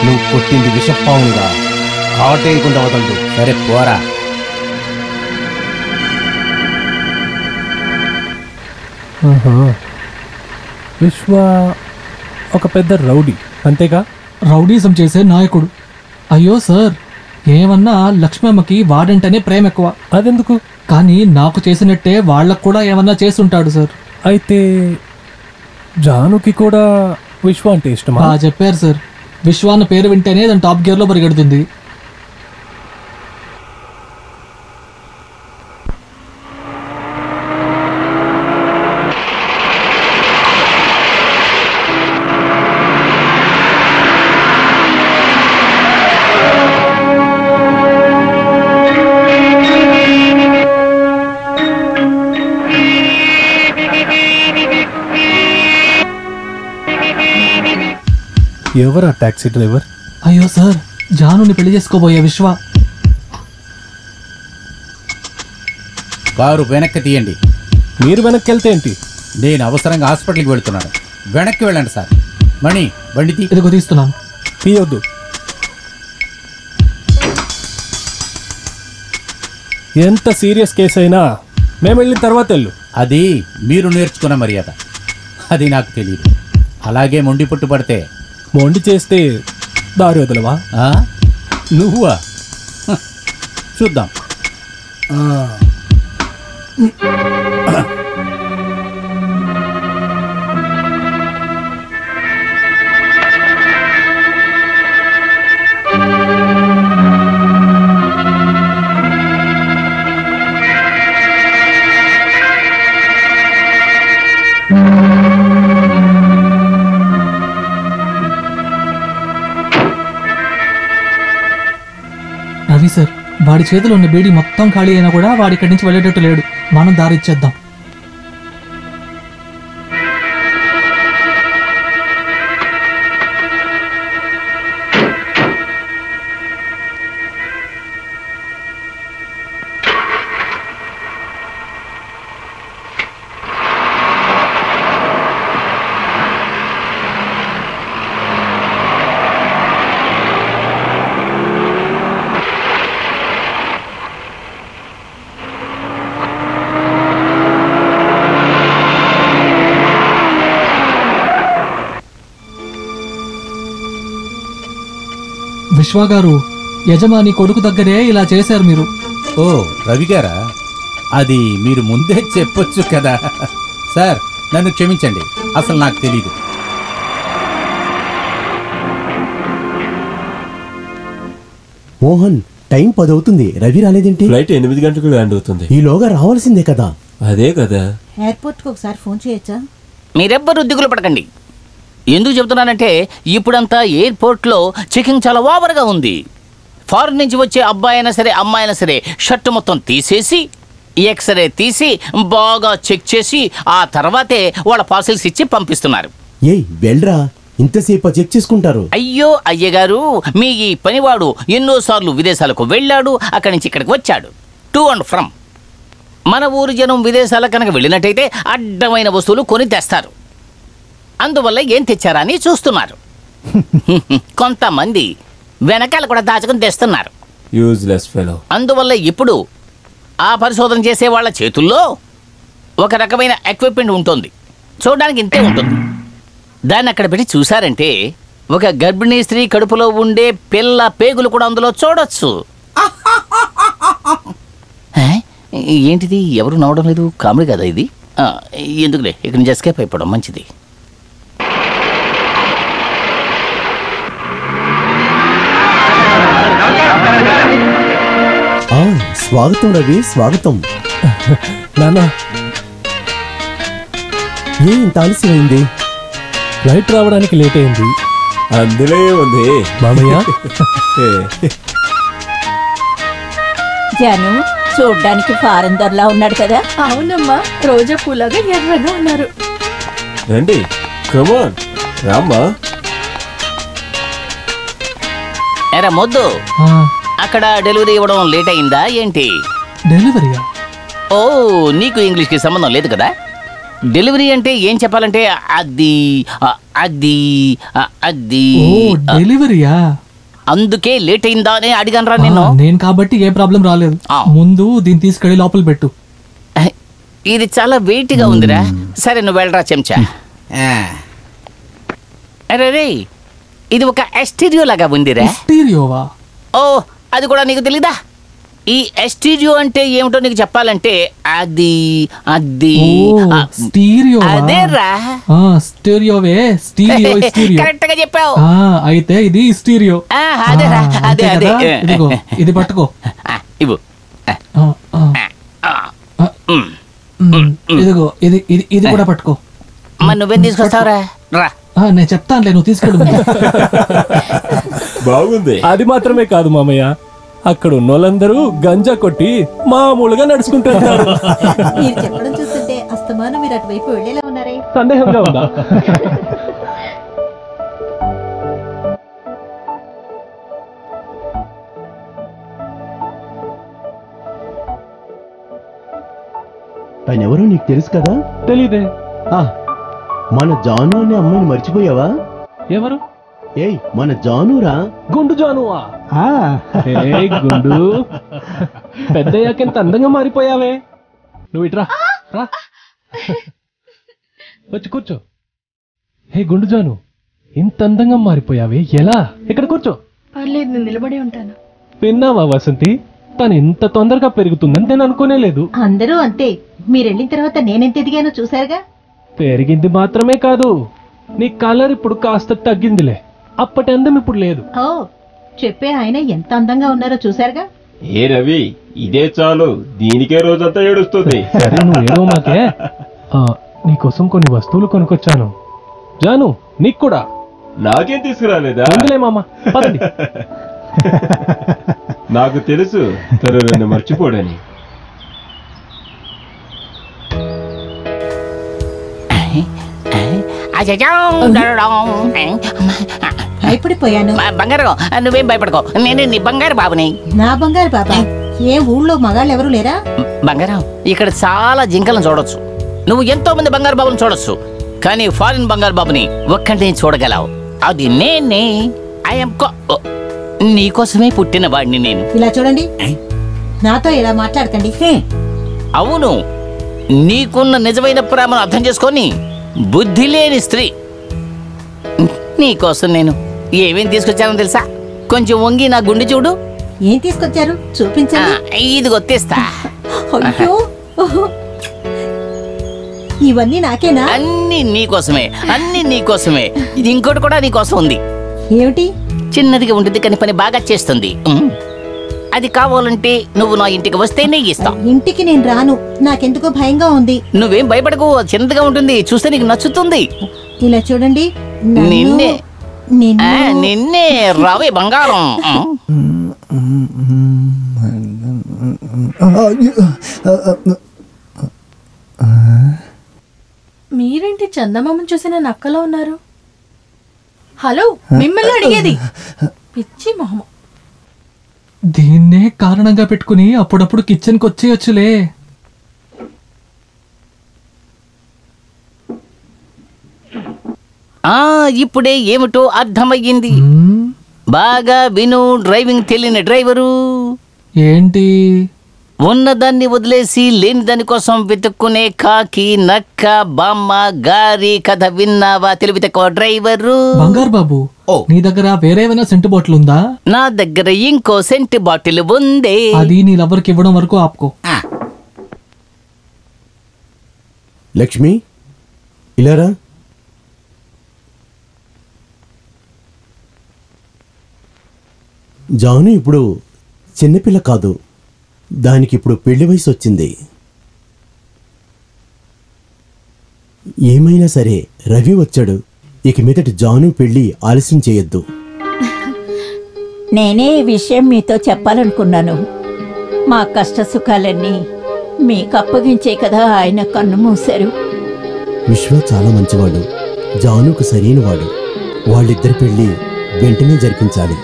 Speaker 5: నువ్వు కొట్టింది విషపావునిగా, కాటేయకుండా వదలదు.
Speaker 2: సరే పోరా.
Speaker 8: విశ్వ ఒక పెద్ద రౌడీ, అంతేగా?
Speaker 3: రౌడీజం చేసే నాయకుడు. అయ్యో సార్, ఏమన్నా లక్ష్మమ్మకి వాడంటేనే ప్రేమ ఎక్కువ.
Speaker 8: అదెందుకు?
Speaker 3: కానీ నాకు చేసినట్టే వాళ్ళకు కూడా ఏమన్నా చేస్తుంటాడు సార్.
Speaker 8: అయితే జానుకి కూడా విశ్వ అంటే ఇష్టమా?
Speaker 3: చెప్పారు సార్. విశ్వ అన్న పేరు వింటేనే దాని టాప్ గేర్లో పరిగెడుతుంది.
Speaker 8: ఎవరా టాక్సీ డ్రైవర్?
Speaker 3: అయ్యో సార్, జానుని పెళ్లి చేసుకోబోయే విశ్వ.
Speaker 2: కారు వెనక్కి తీయండి.
Speaker 8: మీరు వెనక్కి వెళ్తే ఏంటి?
Speaker 2: నేను అవసరంగా హాస్పిటల్కి వెళ్తున్నాను. వెనక్కి వెళ్ళండి సార్. మణి బండి
Speaker 3: ఇదిగో తీస్తున్నాను.
Speaker 8: తీయొద్దు. ఎంత సీరియస్ కేసు అయినా మేము వెళ్ళిన తర్వాత వెళ్ళు.
Speaker 2: అది మీరు నేర్చుకున్న మర్యాద. అది నాకు తెలియదు. అలాగే మొండి పుట్టుపడితే
Speaker 8: మొండి చేస్తే దారి వదలవా?
Speaker 2: నువ్వా? చూద్దాం.
Speaker 3: రవి సార్, వాడి చేతిలో ఉన్న బీడీ మొత్తం ఖాళీ అయినా కూడా వాడి ఇక్కడి నుంచి వెళ్ళేటట్టు లేడు. మనం దారి ఇచ్చేద్దాం. విశ్వ గారు, యజమాని కొడుకు దగ్గరే ఇలా చేశారు మీరు.
Speaker 2: ఓ రవి గారా, అది మీరు ముందే చెప్పొచ్చు కదా. సార్ నన్ను క్షమించండి, అసలు నాకు తెలీదు.
Speaker 7: మోహన్, టైం 10 అవుతుంది. రవి రాలేదేంటి?
Speaker 4: ఫ్లైట్ 8 గంటలకు ల్యాండ్ అవుతుంది.
Speaker 7: ఈలోగా రావాల్సిందే కదా.
Speaker 4: అదే కదా.
Speaker 11: ఎయిర్పోర్ట్కి ఒకసారి ఫోన్ చేయొచ్చా?
Speaker 6: మీరెవ్వరూ దిగులు పడకండి. ఎందుకు చెప్తున్నానంటే ఇప్పుడంతా ఎయిర్పోర్ట్లో చెకింగ్ చాలా ఓవర్గా ఉంది. ఫారిన్ నుంచి వచ్చే అబ్బాయి అయినా సరే అమ్మాయి అయినా సరే షర్ట్ మొత్తం తీసేసి ఎక్స్రే తీసి బాగా చెక్ చేసి ఆ తర్వాతే వాళ్ళ పార్సిల్స్ ఇచ్చి పంపిస్తున్నారు.
Speaker 7: ఏయ్ వెళ్ళరా, ఇంతసేపు చెక్ చేసుకుంటారు.
Speaker 6: అయ్యో అయ్యగారు, మీ ఈ పనివాడు ఎన్నోసార్లు విదేశాలకు వెళ్ళాడు, అక్కడి నుంచి ఇక్కడికి వచ్చాడు. To and from. మన ఊరు జనం విదేశాలకు కనుక వెళ్ళినట్టయితే అడ్డమైన వస్తువులు కొని తెస్తారు. అందువల్ల ఏం తెచ్చారా అని చూస్తున్నారు. కొంతమంది వెనకాల కూడా దాచుకుని తెస్తున్నారు. అందువల్ల ఇప్పుడు ఆ పరిశోధన చేసే వాళ్ళ చేతుల్లో ఒక రకమైన ఎక్విప్మెంట్ ఉంటుంది. చూడడానికి ఇంతే ఉంటుంది. దాన్ని అక్కడ పెట్టి చూసారంటే ఒక గర్భిణీ స్త్రీ కడుపులో ఉండే పిల్ల పేగులు కూడా అందులో చూడొచ్చు. ఏంటిది, ఎవరు నవ్వడం లేదు? కామెడీ కదా ఇది. ఎందుకులే, ఇక్కడి నుంచి ఎస్కేప్ అయిపోవడం మంచిది.
Speaker 7: స్వాగతం రవి, స్వాగతం.
Speaker 8: నానా,
Speaker 7: ఏ ఇంత ఆలస్యమైంది?
Speaker 8: ఫ్లైట్ రావడానికి లేట్ అయింది.
Speaker 4: అందులో ఉంది
Speaker 8: మామయ్య.
Speaker 9: జాను, చూడ్డానికి ఫారెనర్ లా ఉన్నాడు కదా?
Speaker 10: అవునమ్మా, రోజా పూలాగా ఎర్రగా ఉన్నారు.
Speaker 4: రండి, కమాన్ రామ్మా.
Speaker 6: ఎరా మొద్దు, అక్కడ డెలివరీ ఇవ్వడం లేట్ అయిందా ఏంటి?
Speaker 3: డెలివరీయా?
Speaker 6: ఓ, నీకు ఇంగ్లీష్కి సంబంధం లేదు కదా. డెలివరీ అంటే ఏం చెప్పాలంటే అది అది అది
Speaker 3: డెలివరీయా?
Speaker 6: అందుకే లేట్ అయిందా అని అడిగాను రా నేను.
Speaker 3: నేను కాబట్టి ఏ ప్రాబ్లం రాలేదు. ముందు దీన్ని తీసుకెళ్ళి లోపల పెట్టు.
Speaker 6: ఇది చాలా వెయిట్గా ఉందిరా. సరే నువ్వు వెళ్ళరా చెంచా. అరే రే, ఇది ఒక ఎస్టీరియో లాగా ఉందిరా.
Speaker 3: ఎస్టీరియోవా?
Speaker 6: ఓ అది కూడా నీకు తెలీదా? ఈ ఎస్టీరియో అంటే ఏమిటో నీకు చెప్పాలంటే అది అది
Speaker 3: స్టీరియో.
Speaker 6: అదేరా
Speaker 3: స్టీరియోవే. స్టీరియో స్టీరియో
Speaker 6: కరెక్ట్ గా చెప్పావు.
Speaker 3: అయితే ఇది స్టీరియో.
Speaker 6: అదేరా అదే అదే.
Speaker 3: ఇదిగో ఇది పట్టుకో.
Speaker 6: ఇవ్వు.
Speaker 3: ఇదిగో ఇది ఇది ఇది కూడా పట్టుకో.
Speaker 6: మరి నువ్వేం తీసుకొస్తావురా? రా
Speaker 3: నేను చెప్తానులే, నువ్వు తీసుకెళ్ళు.
Speaker 4: బాగుంది.
Speaker 8: అది మాత్రమే కాదు మామయ్య, అక్కడ ఉన్నోళ్ళందరూ గంజా కొట్టి మామూలుగా నడుచుకుంటున్నారు.
Speaker 11: మీరు చెప్పడం చూస్తుంటే అస్తమానం మీరు అటువైపు వెళ్ళేలా ఉన్నారే.
Speaker 8: సందేహంగా ఉందా?
Speaker 7: తనెవరో నీకు తెలుసు కదా?
Speaker 8: తెలీదే.
Speaker 7: మన జాను అనే అమ్మాయిని మర్చిపోయావా?
Speaker 8: ఎవరు?
Speaker 7: ఏయ్, మన జానురా.
Speaker 8: గుండు జానువా? గుండు, పెద్దయ్యాకెంత అందంగా మారిపోయావే. నువ్వు ఇట్రా రా, వచ్చి కూర్చో. హే గుండు జాను, ఇంత అందంగా మారిపోయావే, ఎలా? ఇక్కడ కూర్చో.
Speaker 10: పర్లేదు, నేను నిలబడి ఉంటాను.
Speaker 8: విన్నావా వసంతి, తను ఇంత తొందరగా పెరుగుతుందని నేను అనుకోనే లేదు.
Speaker 11: అందరూ అంతే. మీరు వెళ్ళిన తర్వాత నేనెంత ఎదిగానో చూసారుగా.
Speaker 8: పెరిగింది మాత్రమే కాదు, నీ కలర్ ఇప్పుడు కాస్త తగ్గిందిలే. అప్పటి అందం ఇప్పుడు లేదు.
Speaker 11: ఓ, చెప్పే ఆయన ఎంత అందంగా ఉన్నారో చూసారుగా.
Speaker 4: ఏ రవి, ఇదే చాలు, దీనికే రోజంతా ఏడుస్తుంది.
Speaker 8: సరే నువ్వు ఏడో మాకే. నీకోసం కొన్ని వస్తువులు కొనుక్కొచ్చాను. జాను, నీకు కూడా.
Speaker 4: నాకేం తీసుకురాలేదా?
Speaker 8: అందులే మామ, పదండి.
Speaker 4: నాకు తెలుసు తను నన్ను మర్చిపోడని.
Speaker 11: భయపడిపోయాను.
Speaker 6: బంగారు, నువ్వేం భయపడకో, నేను నీ బంగారు బాబుని.
Speaker 11: నా బంగారు బాబా? ఏ ఊళ్ళో మగాళ్ళు ఎవరు లేరా?
Speaker 6: బంగారం, ఇక్కడ చాలా జింకలను చూడొచ్చు, నువ్వు ఎంతో మంది బంగారు బాబుని చూడొచ్చు, కానీ ఫారిన్ బంగారు బాబుని ఒక్కడిని చూడగలవు. అది నేనే. ఐఎమ్ నీకోసమే పుట్టిన వాడిని నేను.
Speaker 11: ఇలా చూడండి, నాతో ఇలా మాట్లాడకండి.
Speaker 6: అవును, నీకున్న నిజమైన ప్రేమను అర్థం చేసుకొని బుద్ధి లేని స్త్రీ. నీకోసం నేను ఏమేం తీసుకొచ్చానో తెలుసా? కొంచెం వంగి నా గుండె చూడు.
Speaker 11: ఏం తీసుకొచ్చారు? చూపించండి.
Speaker 6: ఇది కొత్తేస్తా.
Speaker 11: అయ్యో, ఇవన్నీ నాకేనా?
Speaker 6: అన్ని నీకోసమే, అన్ని నీకోసమే. ఇది ఇంకోటి కూడా నీకోసం ఉంది.
Speaker 11: ఏమిటి?
Speaker 6: చిన్నదిగా ఉంటుంది కానీ పని బాగా చేస్తుంది. అది కావాలంటే నువ్వు నా ఇంటికి వస్తేనే ఇస్తా.
Speaker 11: ఇంటికి నేను రాను, నాకెందుకో భయంగా ఉంది.
Speaker 6: నువ్వేం భయపడకు, చిన్నదిగా ఉంటుంది, చూస్తే నీకు నచ్చుతుంది.
Speaker 11: ఇలా చూడండి,
Speaker 6: నిన్నే నిన్నే రావే బంగారం.
Speaker 10: మీరేంటి చందమామని చూసి నేను అక్కలో ఉన్నారు? హలో, మిమ్మల్ని అడిగేది. పిచ్చి మొహం.
Speaker 3: దీన్నే కారణంగా పెట్టుకుని అప్పుడప్పుడు కిచెన్కి వచ్చేయచ్చులే.
Speaker 6: ఇప్పుడే ఏమిటో అర్థమయ్యింది. బాగా విను, డ్రైవింగ్ తెలియని డ్రైవరు.
Speaker 3: ఏంటి?
Speaker 6: ఉన్నదాన్ని వదిలేసి లేని దాని కోసం వెతుక్కునే కాకి, నక్క, బామ్మ, గారి కథ విన్నావా? తెలివి తక్కువ డ్రైవరు.
Speaker 3: బంగారు బాబు, నీ దగ్గర వేరేమైనా సెంటు బాటిల్ ఉందా?
Speaker 6: నా దగ్గర ఇంకో సెంటు బాటిల్ ఉంది.
Speaker 3: అది నీ లవర్కి ఇవ్వడం వరకు ఆపుకో.
Speaker 7: లక్ష్మి, ఇలారా. జాను ఇప్పుడు చిన్నపిల్ల కాదు, దానికి ఇప్పుడు పెళ్లి వయసు వచ్చింది. ఏమైనా సరే రవి వచ్చాడు, ఇక మీదటి జాను పెళ్లి ఆలస్యం చేయొద్దు.
Speaker 9: నేనే ఈ విషయం మీతో చెప్పాలనుకున్నాను. మా కష్ట సుఖాలన్నీ మీకు అప్పగించే కదా ఆయన కన్ను మూశారు.
Speaker 7: విశ్వ చాలా మంచివాడు, జానుకు సరైన వాడు. వాళ్ళిద్దరి పెళ్లి వెంటనే జరిపించాలి.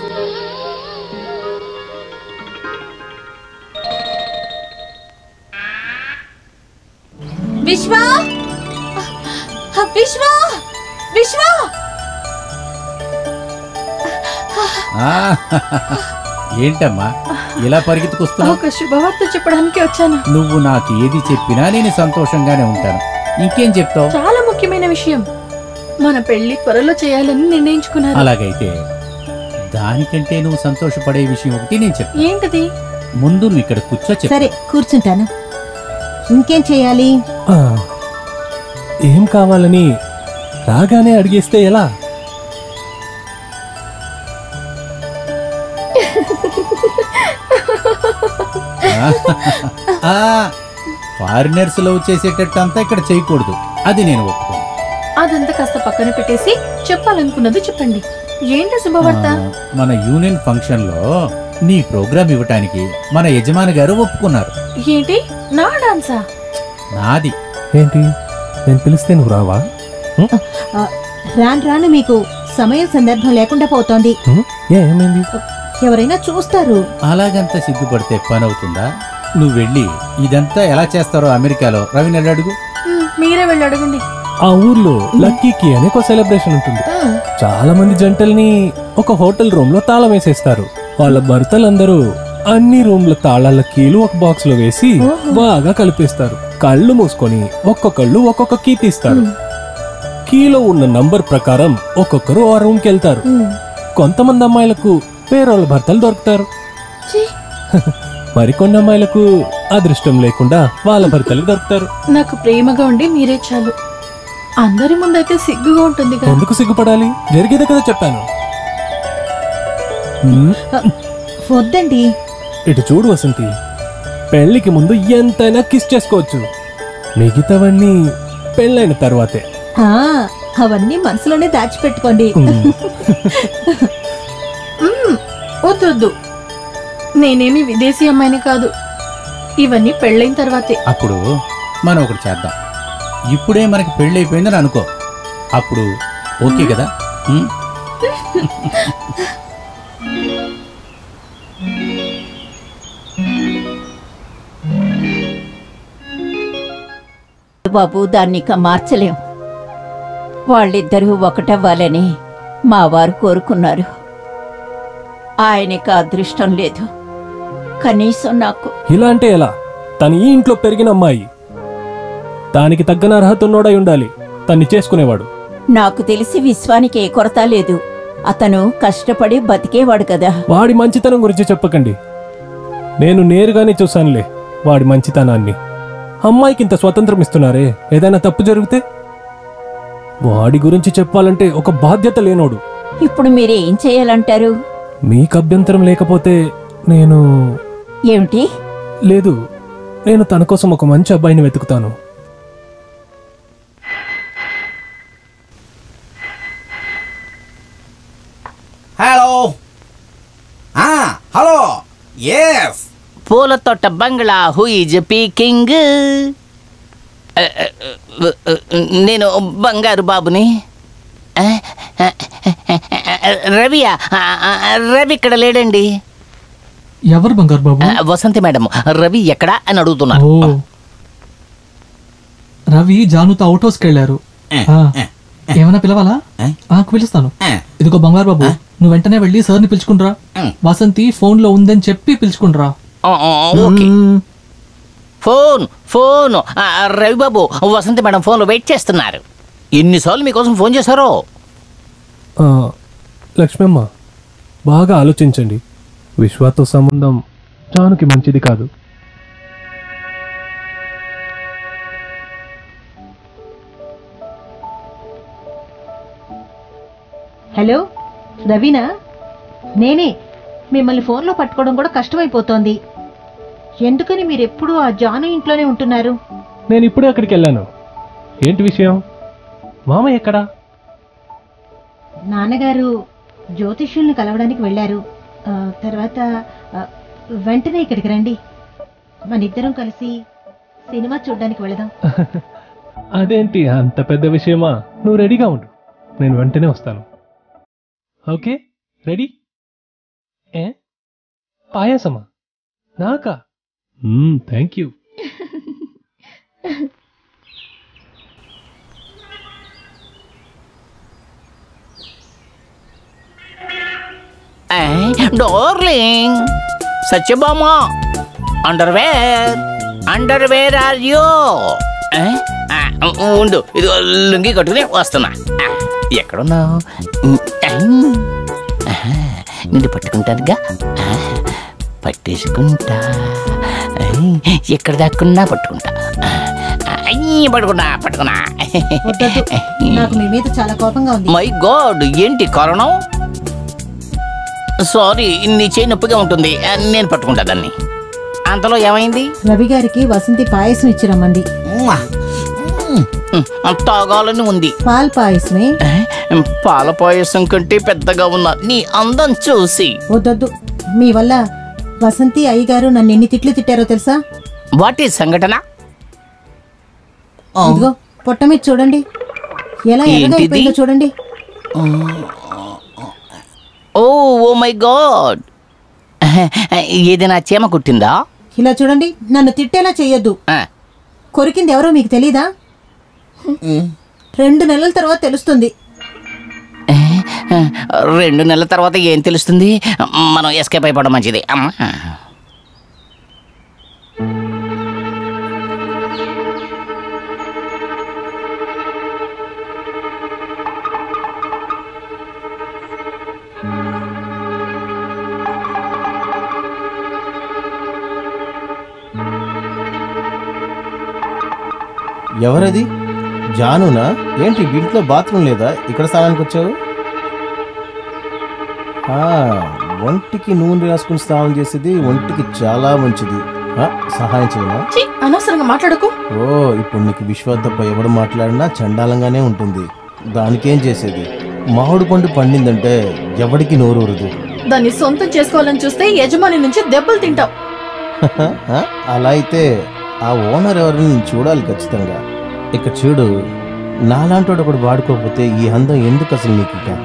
Speaker 10: విశ్వ, విశ్వ, విశ్వ.
Speaker 2: ఏంటమ్మా ఇలా పరిగెత్తుకొస్తున్నావు?
Speaker 10: ఒక శుభవార్త చెప్పడానికి వచ్చాను.
Speaker 2: నువ్వు నాకు ఏది చెప్పినా నేను సంతోషంగానే ఉంటాను. ఇంకేం చెప్తావు?
Speaker 10: చాలా ముఖ్యమైన విషయం. మన పెళ్లి త్వరలో చేయాలని నిర్ణయించుకున్నారు.
Speaker 2: అలాగైతే దానికంటే నువ్వు సంతోషపడే విషయం ఒకటి నేను చెప్తా.
Speaker 10: ఏంటది?
Speaker 2: ముందు నువ్వు ఇక్కడ కూర్చో చెప్పు.
Speaker 11: సరే కూర్చుంటాను. ఇంకేం చేయాలి?
Speaker 8: ఏం కావాలని రాగానే అడిగేస్తే ఎలా?
Speaker 2: ఫారినర్స్ లవ్ చేసేటట్టు అంతా ఇక్కడ చేయకూడదు, అది నేను ఒప్పుకోను.
Speaker 10: అదంతా కాస్త పక్కన పెట్టేసి చెప్పాలనుకున్నది చెప్పండి. ఏంటి శుభవార్త?
Speaker 2: మన యూనియన్ ఫంక్షన్ లో నీ ప్రోగ్రామ్ ఇవ్వటానికి మన యజమాని గారు ఒప్పుకున్నారు.
Speaker 10: ఏంటి? నా డాన్సా?
Speaker 2: నాది.
Speaker 8: ఏంటి, నేను పిలిస్తే నువ్వు రావా?
Speaker 11: రాను రాను మీకు సమయం సందర్భం లేకుండా పోతోంది.
Speaker 8: ఏమైంది?
Speaker 11: ఎవరైనా చూస్తారు.
Speaker 2: అలాగంతా సిగ్గుపడితే పని అవుతుందా? నువ్వు వెళ్ళి ఇదంతా ఎలా చేస్తారో అమెరికాలో రవిని అడుగు.
Speaker 10: మీరే వెళ్ళి అడగండి.
Speaker 8: ఆ ఊర్లో లక్కీకి అనే ఒక సెలబ్రేషన్ ఉంటుంది. చాలా మంది జంటల్ని ఒక హోటల్ రూమ్ లో తాళం వేసేస్తారు. వాళ్ళ భర్తలందరూ అన్ని రూమ్ల తాళాల కీలు ఒక బాక్స్ లో వేసి బాగా కలిపేస్తారు. కళ్ళు మూసుకొని ఒక్కొక్కళ్ళు ఒక్కొక్క కీ తీస్తారు. కీలో ఉన్న నంబర్ ప్రకారం ఒక్కొక్కరు ఆ రూమ్ కి వెళ్తారు. కొంతమంది అమ్మాయిలకు వేరేళ్ళ భర్తలు దొరుకుతారు. మరికొన్ని అమ్మాయిలకు అదృష్టం లేకుండా వాళ్ళ భర్తలు దొరుకుతారు.
Speaker 10: నాకు ప్రేమగా ఉండి మీరే చాలు. అందరి ముందైతే సిగ్గుగా ఉంటుంది.
Speaker 8: ఎందుకు సిగ్గుపడాలి? జరిగేదే కదా చెప్పాను.
Speaker 11: వద్దండి.
Speaker 8: ఇటు చూడు వసంతి, పెళ్లికి ముందు ఎంతైనా కిస్ చేసుకోవచ్చు. మిగతావన్నీ పెళ్ళైన తర్వాతే.
Speaker 11: అవన్నీ మనసులోనే దాచిపెట్టుకోండి.
Speaker 10: వద్దు, నేనేమి విదేశీ అమ్మాయిని కాదు. ఇవన్నీ పెళ్ళైన తర్వాతే.
Speaker 2: అప్పుడు మనం ఒకటి చేద్దాం. ఇప్పుడే మనకి పెళ్ళి అయిపోయిందని అనుకో, అప్పుడు ఓకే కదా?
Speaker 9: బాబు, దాన్ని ఇక మార్చలేం. వాళ్ళిద్దరూ ఒకటవ్వాలని మా వారు కోరుకున్నారు. ఆయనకి అదృష్టం లేదు. కనీసం నాకు
Speaker 8: ఇలా అంటే ఎలా? తను ఈ ఇంట్లో పెరిగిన అమ్మాయి, దానికి తగ్గన అర్హత ఉన్నోడై ఉండాలి తన్ని చేసుకునేవాడు.
Speaker 9: నాకు తెలిసి విశ్వానికి ఏ కొరత లేదు. అతను కష్టపడి బతికేవాడు కదా.
Speaker 8: వాడి మంచితనం గురించి చెప్పకండి. నేను నేరుగానే చూశానులే వాడి మంచితనాన్ని. అమ్మాయికి ఇంత స్వతంత్రం ఇస్తున్నారే, ఏదైనా తప్పు జరిగితే వాడి గురించి చెప్పాలంటే ఒక బాధ్యత లేనోడు.
Speaker 9: ఇప్పుడు మీరేం చేయాలంటారు?
Speaker 8: మీకు అభ్యంతరం లేకపోతే నేను...
Speaker 9: ఏమిటి?
Speaker 8: లేదు, నేను తన కోసం ఒక మంచి అబ్బాయిని వెతుకుతాను.
Speaker 12: హలో. హలో. ఎస్.
Speaker 6: పూల తోట బంగ్లా, హూ ఈజ్ పీకింగ్? నేను బంగారు బాబుని. రవియా? రవి ఇక్కడ లేడండి.
Speaker 3: ఎవరు బంగారు బాబు?
Speaker 6: వసంతి మేడం. రవి ఎక్కడా అని అడుగుతున్నారు.
Speaker 3: రవి జానుతో అవుట్ హౌస్కి వెళ్ళారు. ఏమైనా పిలవాలా? పిలుస్తాను. ఇదిగో బంగారు బాబు, నువ్వు వెంటనే వెళ్ళి సార్ని పిలుచుకుండ్రా. వసంతి ఫోన్ లో ఉందని చెప్పి పిలుచుకుండ్రా.
Speaker 6: ఫోన్ రవి బాబు, వసంతి మేడం ఫోన్ లో వెయిట్ చేస్తున్నారు. ఎన్నిసార్లు మీకోసం ఫోన్ చేశారో.
Speaker 8: లక్ష్మమ్మ, బాగా ఆలోచించండి. విశ్వాతో సంబంధం జానుకి మంచిది కాదు.
Speaker 11: హలో, రవీనా? నేనే. మిమ్మల్ని ఫోన్లో పట్టుకోవడం కూడా కష్టమైపోతోంది. ఎందుకని మీరెప్పుడు ఆ జాను ఇంట్లోనే ఉంటున్నారు?
Speaker 8: నేను ఇప్పుడే అక్కడికి వెళ్ళాను. ఏంటి విషయం? మామ ఎక్కడా?
Speaker 11: నాన్నగారు జ్యోతిష్యుల్ని కలవడానికి వెళ్ళారు. తర్వాత వెంటనే ఇక్కడికి రండి. మనిద్దరం కలిసి సినిమా చూడ్డానికి వెళదాం.
Speaker 8: అదేంటి అంత పెద్ద విషయమా? నువ్వు రెడీగా ఉండు, నేను వెంటనే వస్తాను. Okay, ready? పాయాసమా? నాకా? Thank you.
Speaker 6: Darling, Satyabhama, underwear are you? ఉండు, ఇది లుంగి కట్టుకుని వస్తున్నా. ఎక్కడున్నావు? నిన్ను పట్టుకుంటానుగా. పట్టేసుకుంటా, ఎక్కడ దాక్కున్నా పట్టుకుంటా. పట్టుకున్నా.
Speaker 11: నాకు మీ మీద చాలా కోపంగా ఉంది.
Speaker 6: మై గాడ్, ఏంటి కారణం? సారీ, నీ చేయి నొప్పిగా ఉంటుంది, నేను పట్టుకుంటా దాన్ని. అంతలో ఏమైంది?
Speaker 11: రవి గారికి వసంతి పాయసం ఇచ్చి రమ్మంది.
Speaker 6: తాగాలని ఉంది.
Speaker 11: పాల పాయసమే.
Speaker 6: పాల పాయసం కంటే పెద్దగా ఉన్న నీ అందం చూసి.
Speaker 11: వద్దొద్దు, మీ వల్ల వసంతి అయ్యగారు నన్ను ఎన్ని తిట్లు తిట్టారో తెలుసా?
Speaker 6: వాటి సంఘటన?
Speaker 11: ఇదిగో పొట్ట మీద చూడండి, ఎలా ఎర్రగా అయిపోయిందో చూడండి.
Speaker 6: ఓ మై గాడ్, ఏదైనా చీమ కుట్టిందా?
Speaker 11: ఇలా చూడండి, నన్ను తిట్టేలా చెయ్యొద్దు. కొరికింది ఎవరో మీకు తెలీదా? 2 నెలల తర్వాత తెలుస్తుంది.
Speaker 6: 2 నెలల తర్వాత ఏం తెలుస్తుంది? మనం ఎస్కేప్ అయిపోవడం మంచిది. అమ్మా,
Speaker 5: ఎవరది? జానునా? ఏంటి ఇంట్లో బాత్రూమ్ లేదా? ఇక్కడ స్నానానికి వచ్చావు? ఒంటికి నూనె రాసుకుని స్నానం చేసేది ఒంటికి చాలా మంచిది. సహాయం చేయనా?
Speaker 10: అనవసరంగా మాట్లాడకు.
Speaker 5: ఓ, ఇప్పుడు నీకు విశ్వ తప్ప ఎవడు మాట్లాడినా చండాలంగానే ఉంటుంది. దానికేం చేసేది? మామిడి పండు పండిందంటే ఎవడికి నోరూరదు.
Speaker 10: దాన్ని సొంతం చేసుకోవాలని చూస్తే యజమాని నుంచి దెబ్బలు తింటావు.
Speaker 5: అలా అయితే ఆ ఓనర్ ఎవరిని నేను చూడాలి ఖచ్చితంగా. ఇక చూడు, నాలాంటి ఒకడు వాడుకోకపోతే ఈ అందం ఎందుకు అసలు నీకు?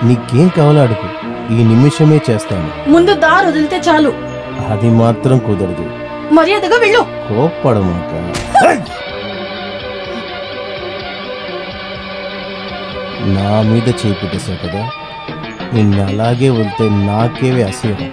Speaker 5: నీకేం కావాలో అడుగు, ఈ నిమిషమే చేస్తాను.
Speaker 10: ముందు దారి వదిలితే చాలు.
Speaker 5: అది మాత్రం కుదరదు.
Speaker 10: మర్యాదగా వెళ్ళు.
Speaker 5: కోప్పడమాక. నా మీద చేయి పెట్టేశావు కదా, నిన్ను అలాగే వెళ్తే నాకేవే అసహ్యం.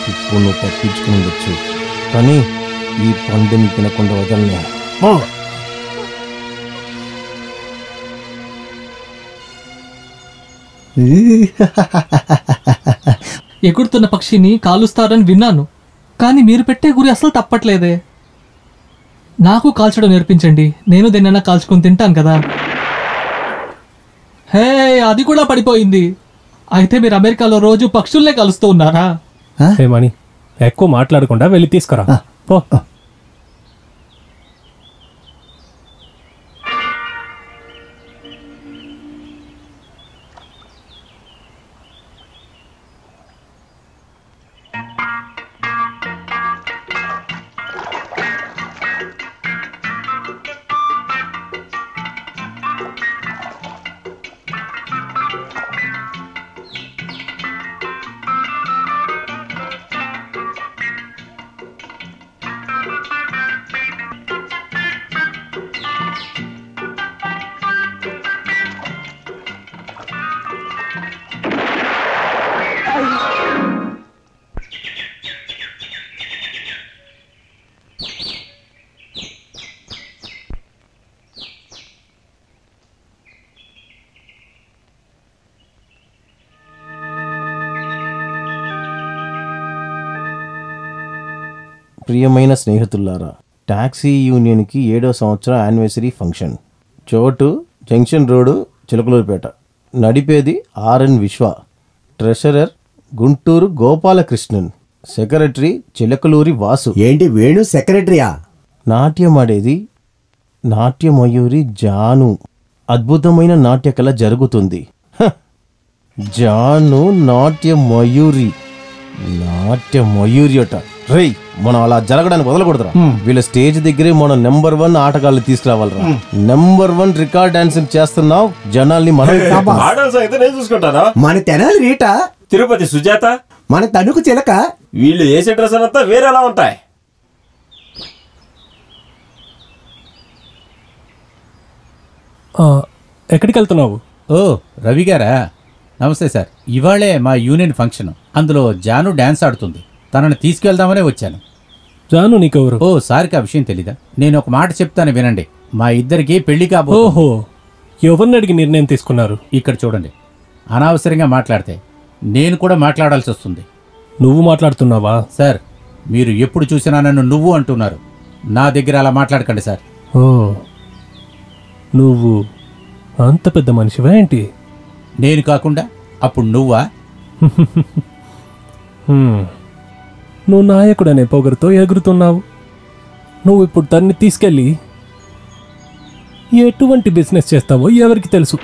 Speaker 5: ఇప్పుడు నువ్వు తప్పించుకుని ఉండొచ్చు, కానీ ఈ పండుని తినకుండా వదలనే.
Speaker 3: ఎగురుతున్న పక్షిని కాలుస్తారని విన్నాను, కానీ మీరు పెట్టే గురి అసలు తప్పట్లేదే. నాకు కాల్చడం నేర్పించండి, నేను దేన్నైనా కాల్చుకొని తింటాను కదా. హే, అది కూడా పడిపోయింది. అయితే మీరు అమెరికాలో రోజు పక్షుల్నే కలుస్తూ ఉన్నారా?
Speaker 8: మణి, ఎక్కువ మాట్లాడకుండా వెళ్ళి తీసుకురా పో.
Speaker 5: ప్రియమైన స్నేహితులారా, టాక్సీ యూనియన్కి 7వ సంవత్సరం యానివర్సరీ ఫంక్షన్. చోటు జంక్షన్ రోడ్డు, చిలకలూరుపేట. నడిపేది ఆర్ఎన్ విశ్వ. ట్రెషరర్ గుంటూరు గోపాలకృష్ణన్. సెక్రటరీ చిలకలూరి వాసు.
Speaker 7: ఏంటి వేణు సెక్రటరీయా?
Speaker 5: నాట్యమాడేది నాట్యమయూరి జాను. అద్భుతమైన నాట్యకళ జరుగుతుంది. జాను నాట్యమయూరి. నాట్యమయూరి అట. రేయ్, మనం అలా జరగడానికి వదలకూడదురా. వీళ్ళ స్టేజ్ దగ్గరే మనం నెంబర్ 1 ఆటగాళ్ళు తీసుకురావాలరా. నెంబర్ 1 రికార్డ్ డాన్సింగ్ చేస్తున్నావు, జనాల్ని
Speaker 4: చూసుకుంటారా?
Speaker 7: మన తెనాలి రీట,
Speaker 4: తిరుపతి సుజాత,
Speaker 7: మన తణుకు చిలక.
Speaker 4: వీళ్ళు వేసే డ్రెస్ అంతా వేరేలా ఉంటాయి.
Speaker 8: ఎక్కడికి వెళ్తున్నావు?
Speaker 2: ఓ, రవి గారా? నమస్తే సార్. ఇవాళే మా యూనియన్ ఫంక్షన్. అందులో జాను డాన్స్ ఆడుతుంది. తనని తీసుకెళ్దామనే వచ్చాను.
Speaker 8: జాను నీకెవరు?
Speaker 2: ఓ సార్కి ఆ విషయం తెలీదా? నేను ఒక మాట చెప్తాను వినండి. మా ఇద్దరికి పెళ్లి కాబో.
Speaker 8: ఓహో, ఎవరిని అడిగి నిర్ణయం తీసుకున్నారు?
Speaker 2: ఇక్కడ చూడండి, అనవసరంగా మాట్లాడితే నేను కూడా మాట్లాడాల్సి వస్తుంది.
Speaker 8: నువ్వు మాట్లాడుతున్నావా?
Speaker 2: సార్, మీరు ఎప్పుడు చూసినా నన్ను నువ్వు అంటున్నారు. నా దగ్గర అలా మాట్లాడకండి సార్.
Speaker 8: ఓ, నువ్వు అంత పెద్ద మనిషివా ఏంటి?
Speaker 2: నేను కాకుండా అప్పుడు నువ్వా?
Speaker 8: నువ్వు నాయకుడనే పొగరుతో ఎగురుతున్నావు. నువ్వు ఇప్పుడు తన్ని తీసుకెళ్ళి ఎటువంటి బిజినెస్ చేస్తావో ఎవరికి తెలుసు.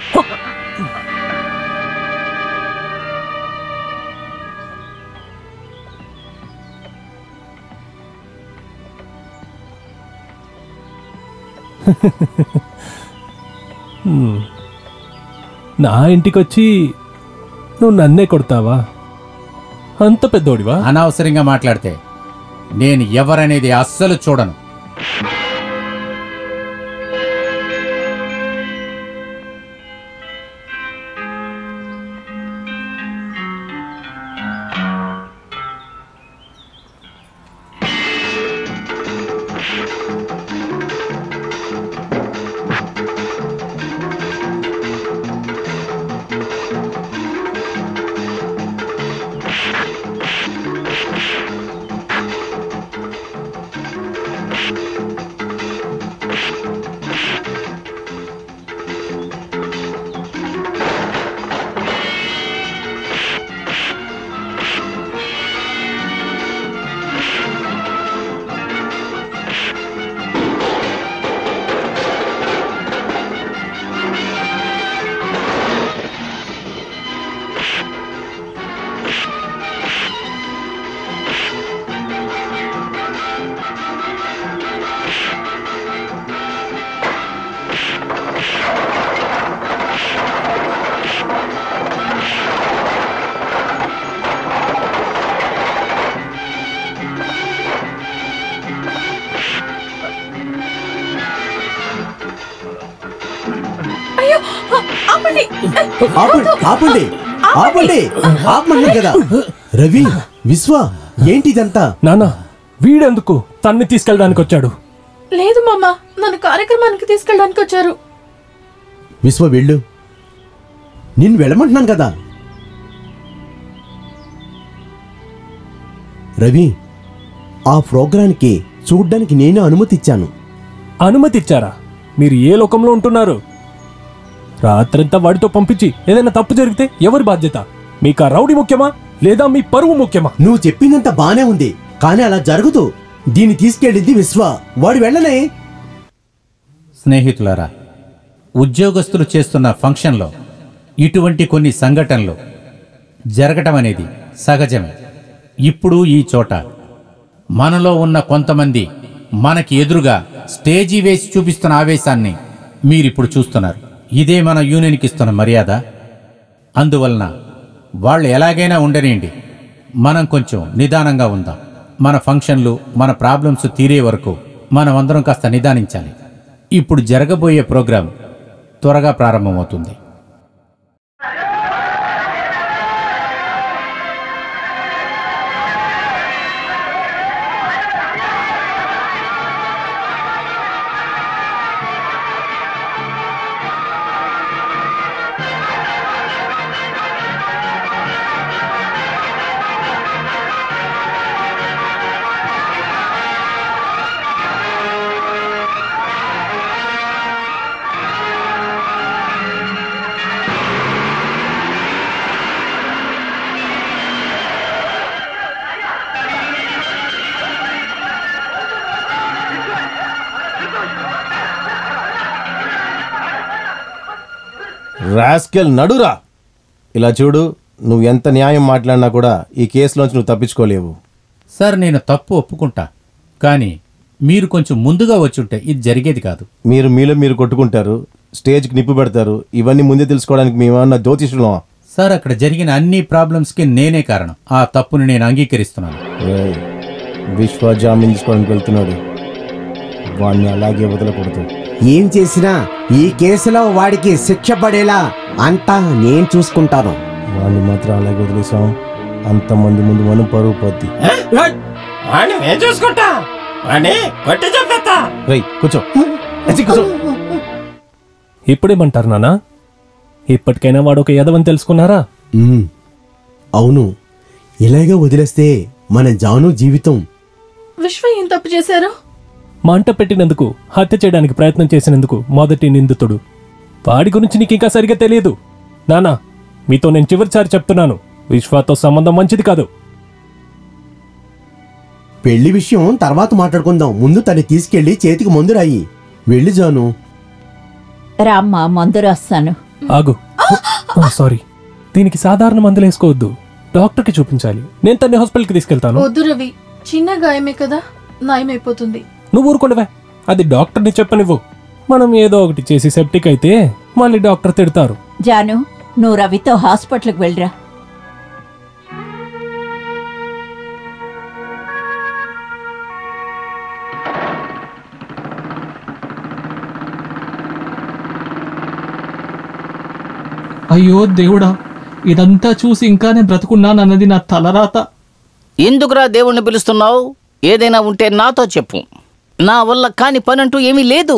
Speaker 8: నా ఇంటికొచ్చి నువ్వు నన్నే కొడతావా? అంత పెద్దోడివా?
Speaker 2: అనవసరంగా మాట్లాడితే నేను ఎవరనేది అస్సలు చూడను.
Speaker 7: ఆపండి కదా. రవి, విశ్వ, ఏంటిదంతా?
Speaker 8: నానా, వీడెందుకు తన్ని తీసుకెళ్ళడానికి వచ్చాడు?
Speaker 10: లేదు మామ, నన్ను కార్యక్రమానికి తీసుకెళ్ళడానికి వచ్చారు.
Speaker 7: విశ్వ వెళ్ళు, నిన్ను వెళ్ళమంటున్నాను కదా. రవి, ఆ ప్రోగ్రాంకి చూడ్డానికి నేను అనుమతి ఇచ్చాను.
Speaker 8: అనుమతి ఇచ్చారా? మీరు ఏ లోకంలో ఉంటున్నారు? రాత్రంతా వాడితో పంపించి ఏదైనా తప్పు జరిగితే ఎవరి బాధ్యత? మీకు ఆ రౌడీ ముఖ్యమా లేదా మీ పరువు ముఖ్యమా?
Speaker 7: నువ్వు చెప్పిందంత బానే ఉంది, కానీ అలా జరుగుతూ దీన్ని తీసుకెళ్ళింది విశ్వ. వాడు వెళ్ళనే.
Speaker 2: స్నేహితులారా, ఉద్యోగస్తులు చేస్తున్న ఫంక్షన్లో ఇటువంటి కొన్ని సంఘటనలు జరగటం అనేది సహజమే. ఇప్పుడు ఈ చోట మనలో ఉన్న కొంతమంది మనకి ఎదురుగా స్టేజీ వేసి చూపిస్తున్న ఆవేశాన్ని మీరిప్పుడు చూస్తున్నారు. ఇదే మన యూనియన్కి ఇస్తున్న మర్యాద. అందువలన వాళ్ళు ఎలాగైనా ఉండనియండి, మనం కొంచెం నిదానంగా ఉందాం. మన ఫంక్షన్లు, మన ప్రాబ్లమ్స్ తీరే వరకు మనం అందరం కాస్త నిదానించాలి. ఇప్పుడు జరగబోయే ప్రోగ్రాం త్వరగా ప్రారంభమవుతుంది.
Speaker 5: రాస్కెల్, నడురా. ఇలా చూడు, నువ్వు ఎంత న్యాయం మాట్లాడినా కూడా ఈ కేసులోంచి నువ్వు తప్పించుకోలేవు.
Speaker 2: సార్, నేను తప్పు ఒప్పుకుంటా, కానీ మీరు కొంచెం ముందుగా వచ్చుంటే ఇది జరిగేది కాదు.
Speaker 5: మీరు మీలో మీరు కొట్టుకుంటారు, స్టేజ్కి నిప్పు పెడతారు. ఇవన్నీ ముందే తెలుసుకోవడానికి మేమన్నా జ్యోతిష్యులమా?
Speaker 2: సార్, అక్కడ జరిగిన అన్ని ప్రాబ్లమ్స్కి నేనే కారణం. ఆ తప్పుని నేను అంగీకరిస్తున్నాను.
Speaker 5: విశ్వ జామీన్ తీసుకోవడానికి వెళ్తున్నాడు, వాడిని అలాగే వదలకూడదు.
Speaker 13: ఏం చేసినా ఈ కేసులో వాడికి శిక్ష పడేలా అంతా నేను చూసుకుంటాను.
Speaker 5: వాడిని మాత్రం అలాగే వదిలేసాం, అంతమంది ముందు మనం పరుగు పోద్ది.
Speaker 4: వాడిని నేను చూసుకుంటా, వాడిని కొట్టి చెప్పేస్తా.
Speaker 5: రై కూర్చో, కూర్చో.
Speaker 8: ఇప్పుడేమంటారు నానా? ఇప్పటికైనా వాడు ఒక యదవని తెలుసుకున్నారా?
Speaker 7: అవును, ఇలాగే వదిలేస్తే మన జాను జీవితం.
Speaker 10: విశ్వ ఏం తప్పు చేశారు?
Speaker 8: మంట పెట్టినందుకు, హత్య చేయడానికి ప్రయత్నం చేసినందుకు మొదటి నిందితుడు. వాడి గురించి నీకు ఇంకా సరిగా తెలియదు. నానా, మీతో నేను చివరిసారి చెప్తున్నాను, విశ్వాతో సంబంధం మంచిది కాదు.
Speaker 7: పెళ్లి విషయం తర్వాత మాట్లాడుకుందాం, ముందు తను తీసుకెళ్లి చేతికి మందు రాయి. వెళ్ళి జాను.
Speaker 9: రామ్మా, మందు రాస్తాను.
Speaker 8: ఆగు. సారీ, దీనికి సాధారణ మందులు వేసుకోవద్దు, డాక్టర్కి చూపించాలి. నేను తన్ని హాస్పిటల్కి తీసుకెళ్తాను.
Speaker 10: వద్దు రవి, చిన్న గాయమే కదా, నయమైపోతుంది.
Speaker 8: నువ్వు ఊరుకుండవే, అది డాక్టర్ని చెప్పనివ్వు. మనం ఏదో ఒకటి చేసి సెప్టిక్ అయితే మళ్ళీ డాక్టర్ తిడతారు.
Speaker 9: జాను, నువ్వు రవితో హాస్పిటల్కి వెళ్ళరా.
Speaker 3: అయ్యో దేవుడా, ఇదంతా చూసి ఇంకా నేను బ్రతుకున్నానన్నది నా తలరాత.
Speaker 6: ఎందుకురా దేవుణ్ణి పిలుస్తున్నావు? ఏదైనా ఉంటే నాతో చెప్పు. నా వల్ల కాని పనంటూ ఏమీ లేదు.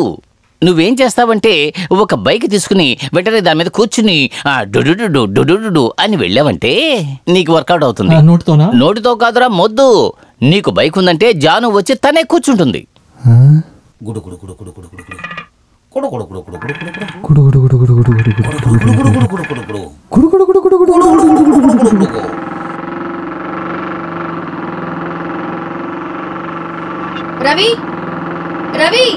Speaker 6: నువ్వేం చేస్తావంటే, ఒక బైక్ తీసుకుని వెంటనే దాని మీద కూర్చుని డుడుడు డుడుడు అని వెళ్ళావంటే నీకు వర్కౌట్ అవుతుంది.
Speaker 3: నోటితోనా?
Speaker 6: నోటితో కాదురా, మొద్దు. నీకు బైక్ ఉందంటే జాను వచ్చి తనే కూర్చుంటుంది.
Speaker 10: రవి, రవి,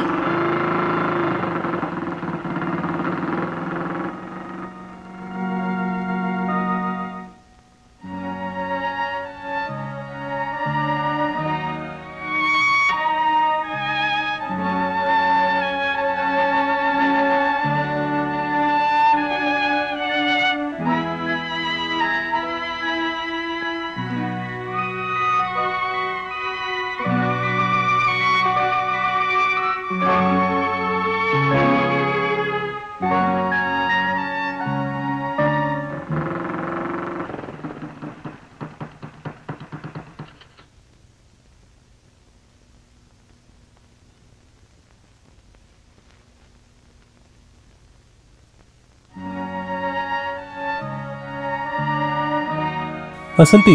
Speaker 8: వసంతి,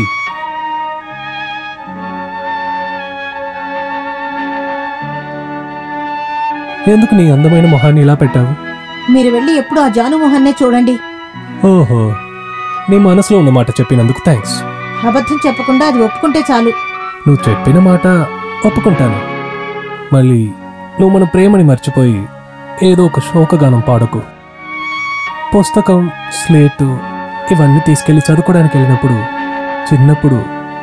Speaker 8: ఎందుకు నీ అందమైన మొహాన్ని ఇలా పెట్టావు?
Speaker 11: మీరు వెళ్ళి ఎప్పుడు ఆ జాను మొహాన్నే చూడండి.
Speaker 8: ఓహో, నీ మనసులో ఉన్న మాట చెప్పినందుకు థ్యాంక్స్.
Speaker 11: అబద్ధం చెప్పకుండా అది ఒప్పుకుంటే చాలు.
Speaker 8: నువ్వు చెప్పిన మాట ఒప్పుకుంటాను. మళ్ళీ నువ్వు మన ప్రేమని మర్చిపోయి ఏదో ఒక శోకగానం పాడకు. పుస్తకం, స్లేటు ఇవన్నీ తీసుకెళ్లి చదువుకోవడానికి వెళ్ళినప్పుడు చిన్నప్పుడు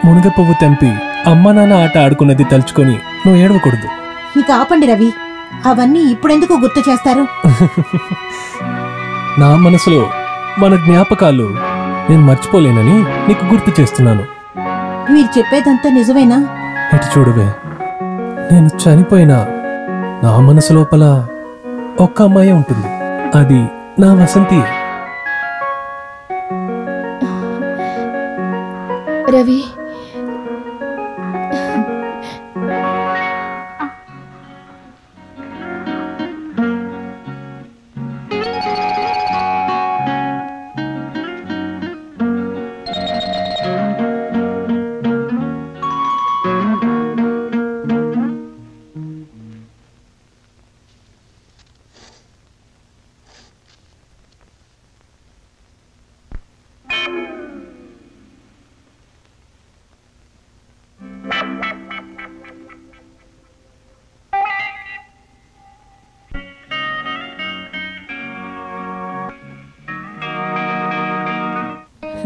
Speaker 8: మునగ పువ్వు తెంపి అమ్మ నాన్న ఆట ఆడుకున్నది తలుచుకొని నువ్వు ఏడవకూడదు.
Speaker 11: ఇక ఆపండి రవి, అవన్నీ ఇప్పుడెందుకు గుర్తు చేస్తారు?
Speaker 8: నా మనసులో మన జ్ఞాపకాలు నేను మర్చిపోలేనని నీకు గుర్తు చేస్తున్నాను.
Speaker 11: మీరు చెప్పేదంతా నిజమేనా?
Speaker 8: ఇటు చూడవే, నేను చనిపోయినా నా మనసు లోపల ఒక్క అమ్మాయి ఉంటుంది. అది నా వసంతి.
Speaker 10: రవి,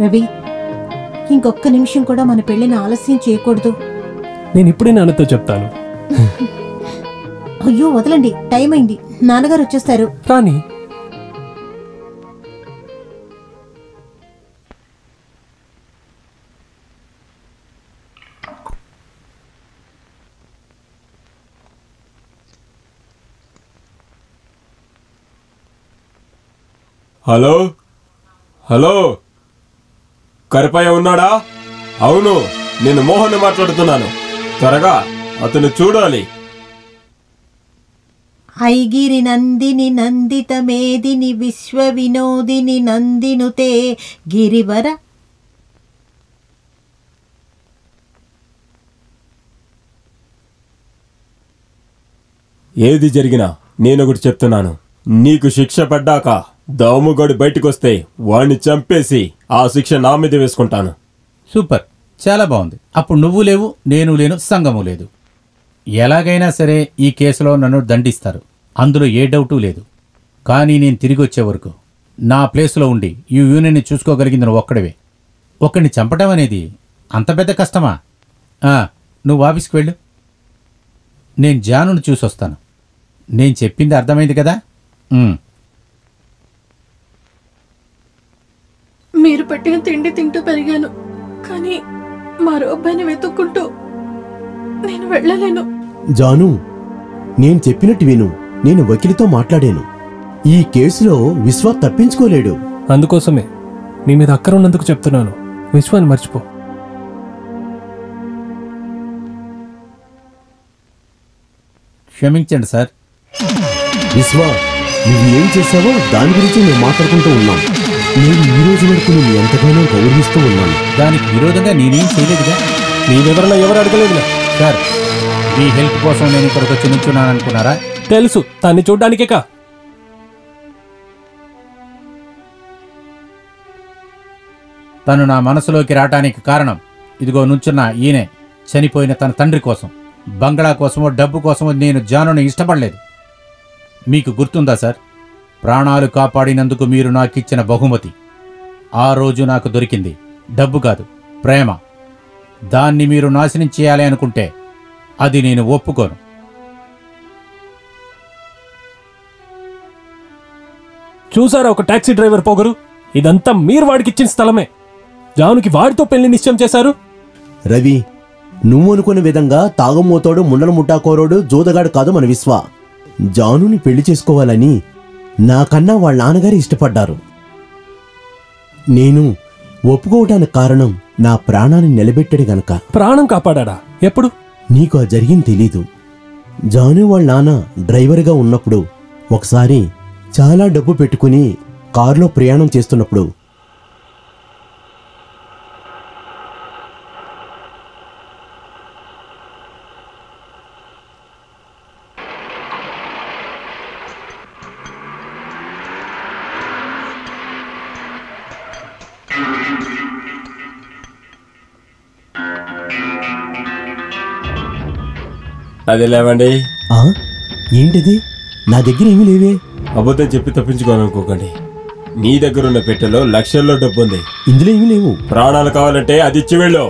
Speaker 11: రవి, ఇంకొక్క నిమిషం కూడా మన పెళ్లిని ఆలస్యం చేయకూడదు.
Speaker 8: నేను ఇప్పుడే నాన్నతో చెప్తాను.
Speaker 11: అయ్యో వదలండి, టైం అయింది, నాన్నగారు వచ్చేస్తారు.
Speaker 8: కానీ
Speaker 4: హలో హలో, కరిపయ్య ఉన్నాడా? అవును, నేను మోహన్ మాట్లాడుతున్నాను. త్వరగా అతను చూడాలి.
Speaker 11: ఐగిరి నందిని నందిత మేదిని విశ్వ వినోదిని నందినుతే గిరివర.
Speaker 4: ఏది జరిగినా నేనొకటి చెప్తున్నాను. నీకు శిక్ష పడ్డాక దాముగాడు బయటకొస్తే వాణ్ణి చంపేసి ఆ శిక్ష నా మీద వేసుకుంటాను.
Speaker 2: సూపర్, చాలా బాగుంది. అప్పుడు నువ్వు లేవు, నేను లేను, సంగము లేదు. ఎలాగైనా సరే ఈ కేసులో నన్ను దండిస్తారు, అందులో ఏ డౌటు లేదు. కానీ నేను తిరిగి వచ్చే వరకు నా ప్లేస్లో ఉండి ఈ యూనియన్ని చూసుకోగలిగింది నువ్వు ఒక్కడివే. ఒక్కడిని చంపటం అనేది అంత పెద్ద కష్టమా? నువ్వు ఆఫీస్కి వెళ్ళు, నేను జానుని చూసొస్తాను. నేను చెప్పింది అర్థమైంది కదా?
Speaker 10: మీరు పెట్టిన తిండి తింటూ పెరిగాను, కానీ మరో అబ్బాయిని వెతుక్కుంటూ నేను వెళ్ళలేను.
Speaker 7: జాను, నేను చెప్పినట్టు విను. నేను వకీలుతో మాట్లాడాను. ఈ కేసులో విశ్వ తప్పించుకోలేడు.
Speaker 8: అందుకోసమే నీ మీద అక్కర ఉన్నందుకు చెప్తున్నాను. విశ్వాన్ని మర్చిపో.
Speaker 2: క్షమించండి సార్.
Speaker 7: విశ్వ, నువ్వు ఏం చేశావో దాని గురించి మేము మాట్లాడుకుంటూ ఉన్నాం. నేను ఈ రోజు వరకు నేను ఎంతగానో గౌరవిస్తూ ఉన్నాను.
Speaker 2: దానికి విరోధంగా నేనేం చేయలేదుగా.
Speaker 8: నీ వివరణ ఎవరు అడగలేదుగా.
Speaker 2: సార్, మీ హెల్ప్ కోసం నేను ఇక్కడికి వచ్చి నుంచున్నాను అనుకున్నారా?
Speaker 8: తెలుసు, దాన్ని చూడ్డానికే కా.
Speaker 2: తను నా మనసులోకి రావటానికి కారణం ఇదిగో నుంచున్న ఈయనే. చనిపోయిన తన తండ్రి కోసం, బంగ్లా కోసమో డబ్బు కోసమో నేను జానుని ఇష్టపడలేదు. మీకు గుర్తుందా సార్? ప్రాణాలు కాపాడినందుకు మీరు నాకిచ్చిన బహుమతి ఆ రోజు నాకు దొరికింది డబ్బు కాదు, ప్రేమ. దాన్ని మీరు నాశనం చేయాలి అనుకుంటే అది నేను ఒప్పుకోను.
Speaker 8: చూసారా ఒక టాక్సీ డ్రైవర్ పొగరు? ఇదంతా మీరు వాడికిచ్చిన స్థలమే. జానుకి వాడితో పెళ్లి నిశ్చయం చేశారు.
Speaker 7: రవి, నువ్వు అనుకున్న విధంగా తాగమోతోడు, ముండల ముఠాకోరోడు, జోదగాడు కాదు మన విశ్వ. జానుని పెళ్లి చేసుకోవాలని నాకన్నా వాళ్ళ నాన్నగారు ఇష్టపడ్డారు. నేను ఒప్పుకోవటానికి కారణం నా ప్రాణాన్ని నిలబెట్టాడు గనక.
Speaker 8: ప్రాణం కాపాడా? ఎప్పుడు?
Speaker 7: నీకు ఆ జరిగింది తెలీదు. జాను వాళ్ళ నాన్న డ్రైవర్గా ఉన్నప్పుడు ఒకసారి చాలా డబ్బు పెట్టుకుని కారులో ప్రయాణం చేస్తున్నప్పుడు
Speaker 4: అది లేవండి.
Speaker 7: ఏంటిది? నా దగ్గర ఏమీ లేవే.
Speaker 4: అబద్ధం చెప్పి తప్పించుకోవాలనుకోకండి. నీ దగ్గర ఉన్న పెట్టెలో లక్షల్లో డబ్బు ఉంది.
Speaker 7: ఇందులో ఏమీ లేవు.
Speaker 4: ప్రాణాలు కావాలంటే అది ఇచ్చి వెళ్ళు.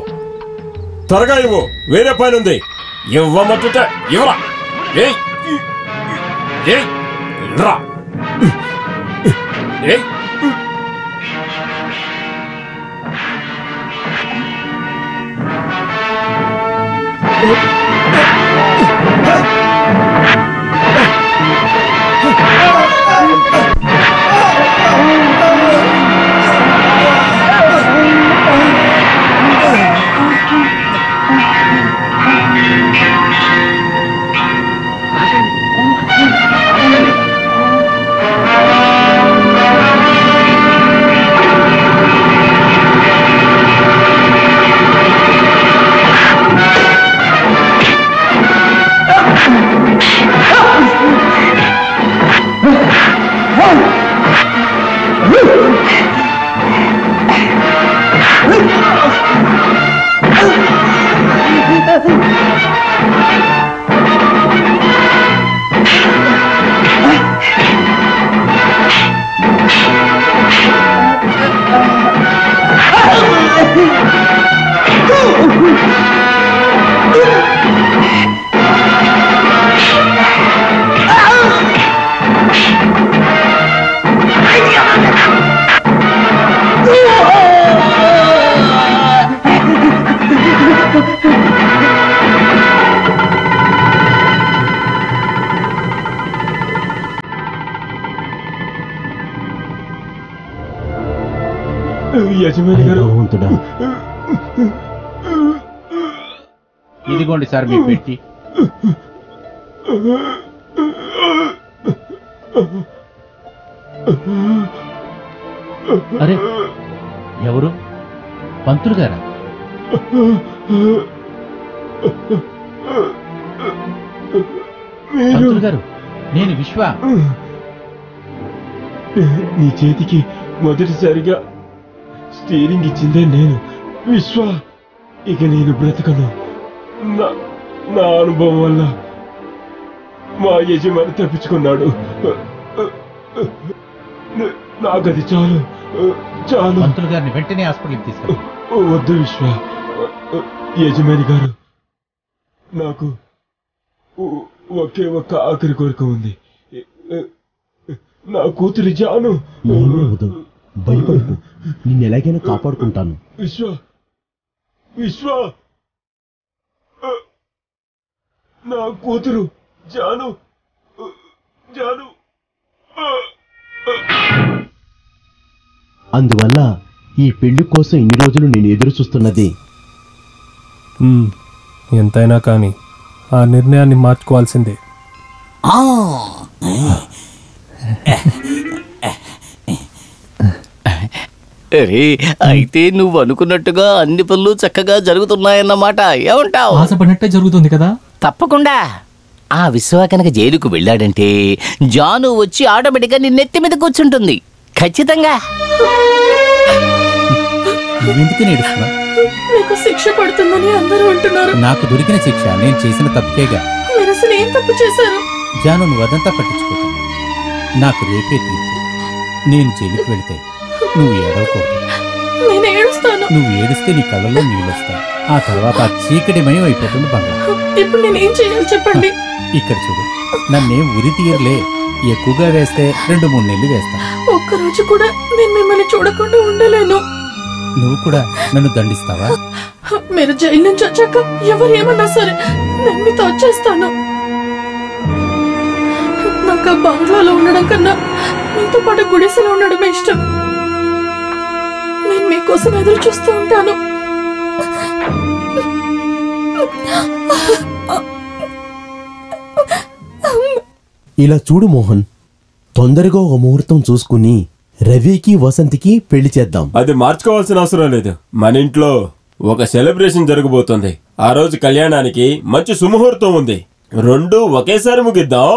Speaker 4: త్వరగా ఇవ్వు, వేరే పని ఉంది. ఇవ్వమంటుంటే ఇవ్వరా. యజమాని గారు.
Speaker 7: భగవంతుడా.
Speaker 2: ఇదిగోండి సార్ మీ పెట్టి. అరే ఎవరు? పంతులు గారా? పంతులు గారు, నేను విశ్వ.
Speaker 4: నీ చేతికి మొదటిసారిగా స్టీరింగ్ ఇచ్చిందే నేను, విశ్వ. ఇక నేను బ్రతకను. నా అనుభవం వల్ల మా యజమాని తప్పించుకున్నాడు. నాకది చాలు చాలు.
Speaker 2: పంతులు గారిని వెంటనే హాస్పిటల్కి తీసుకెళ్ళి.
Speaker 4: వద్దు విశ్వ. యజమాని గారు, నాకు ఒకే ఒక్క ఆఖరి కోరిక ఉంది. నా కూతురి జాను.
Speaker 7: భయపడకు, నిన్ను ఎలాగైనా కాపాడుకుంటాను.
Speaker 4: విశ్వ విశ్వ, నా కూతురు జాను జాను.
Speaker 7: అందువల్ల ఈ పెళ్లి కోసం ఇన్ని రోజులు నేను ఎదురు చూస్తున్నది.
Speaker 8: ఎంతైనా కానీ ఆ నిర్ణయాన్ని మార్చుకోవాల్సిందే.
Speaker 6: అరే, అయితే నువ్వు అనుకున్నట్టుగా అన్ని పనులు చక్కగా జరుగుతున్నాయన్నమాట. ఏమంటావు?
Speaker 3: ఆశపడినట్టే జరుగుతుంది కదా.
Speaker 6: తప్పకుండా. ఆ విశ్వ కనుక జైలుకు వెళ్ళాడంటే జాను వచ్చి ఆటోమేటిక్గా నీ నెత్తి మీద కూర్చుంటుంది. ఖచ్చితంగా.
Speaker 2: నువ్వెందుకు నేడుస్తున్నా?
Speaker 10: మీకు శిక్ష పడుతుందని అందరూ అంటున్నారు.
Speaker 2: నాకు దొరికిన శిక్ష నేను చేసిన తప్పుకేగా.
Speaker 10: మీరు అసలు ఏం తప్పు చేశారు?
Speaker 2: జాను, నువ్వు అదంతా పట్టించుకోకు. నాకు రేపే తీర్పు. నేను జైలుకి వెళితే నువ్వు ఏడవకూడదు.
Speaker 10: నేను ఏడుస్తాను.
Speaker 2: నువ్వు ఏడిస్తే నీ కళ్ళల్లో నీళ్ళు వస్తాయి. ఆ తర్వాత చీకటిమయం అయిపోతుంది బంగారం.
Speaker 10: ఇప్పుడు నేనేం చేయాలి చెప్పండి.
Speaker 2: ఇక్కడ చూడు, నన్నేం ఉరి తీయర్లే. ఎక్కువగా వేస్తే 2-3 నెలలు వేస్తా.
Speaker 10: ఒక్కరోజు కూడా నేను మిమ్మల్ని చూడకుండా ఉండలేను.
Speaker 2: నువ్వు కూడా నన్ను దండిస్తావా?
Speaker 10: మీరు జైలు నుంచి వచ్చాక ఎవరు ఏమన్నా సరే నేను మీతో వచ్చేస్తాను. నాకు ఆ బంగ్లాలో ఉండడం కన్నా మీతో పాటు గుడిసెలో ఉండడమే ఇష్టం. నేను మీకోసం ఎదురు చూస్తూ ఉంటాను.
Speaker 7: ఇలా చూడు మోహన్, తొందరగా ఒక ముహూర్తం చూసుకుని రవికి వసంతికి పెళ్లి చేద్దాం.
Speaker 4: అది మార్చుకోవాల్సిన అవసరం లేదు. మన ఇంట్లో ఒక సెలబ్రేషన్ జరగబోతుంది. ఆ రోజు కళ్యాణానికి మంచి సుముహూర్తం ఉంది. 2 ఒకేసారి ముగిద్దాం.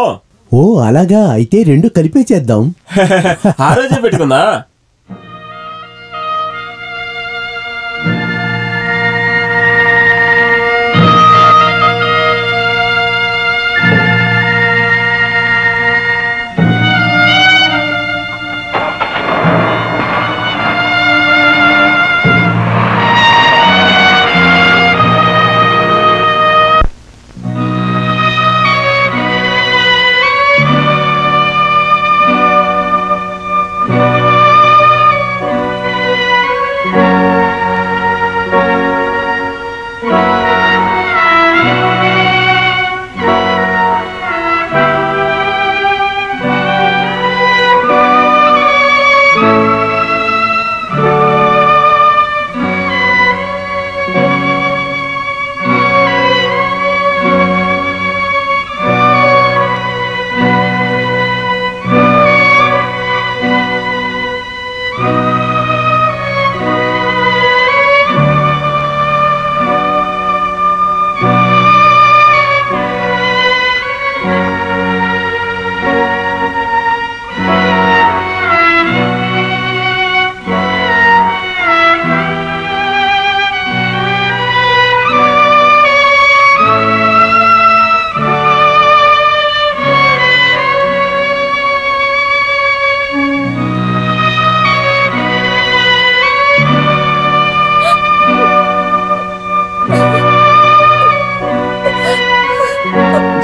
Speaker 7: ఓ అలాగా, అయితే 2 కలిపే చేద్దాం.
Speaker 4: ఆ రోజే పెట్టుకుందా?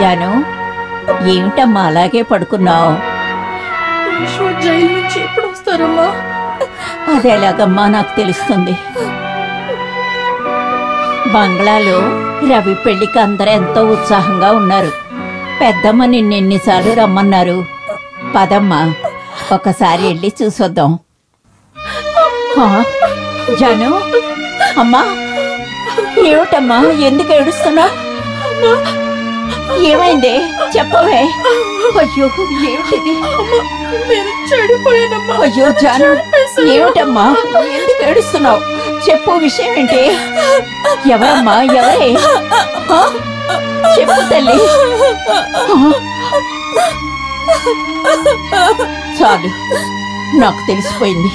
Speaker 9: జాను, ఏమిటమ్మా అలాగే పడుకున్నావు?
Speaker 10: జైలు నుంచి ఎప్పుడు వస్తారమ్మా?
Speaker 9: అదేలాగమ్మా నాకు తెలుస్తుంది. బంగ్లాలో రవి పెళ్లికి అందరూ ఎంతో ఉత్సాహంగా ఉన్నారు. పెద్దమ్మ నిన్నెన్నిసార్లు రమ్మన్నారు. పదమ్మా, ఒకసారి వెళ్ళి చూసొద్దాం. జాను, అమ్మా, ఏమిటమ్మా, ఎందుకు ఏడుస్తున్నా? ఏమైంది చెప్పవే. అయ్యో ఏమిటిది? అయ్యో జాను, ఏమిటమ్మా, ఎందుకు ఏడుస్తున్నావు? చెప్పు, విషయం ఏంటి? ఎవరమ్మా, ఎవరే? చెప్పు తల్లి. చాలు, నాకు తెలిసిపోయింది.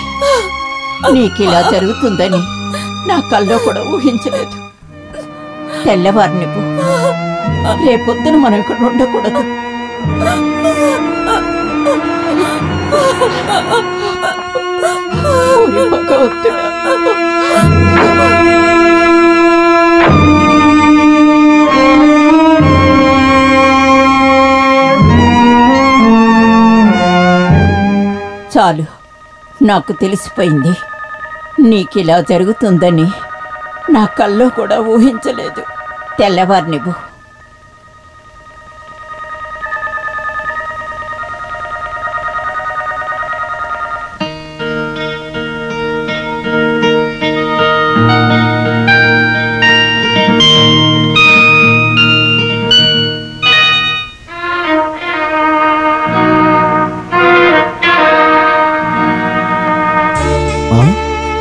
Speaker 9: నీకిలా జరుగుతుందని నా కల్లో కూడా ఊహించలేదు. తెల్లవారు నువ్వు రేపొద్దున మనం ఇక్కడ ఉండకూడదు. భగవంతుడా, చాలు, నాకు తెలిసిపోయింది. నీకిలా జరుగుతుందని నా కల్లో కూడా ఊహించలేదు. తెల్లవారు నువ్వు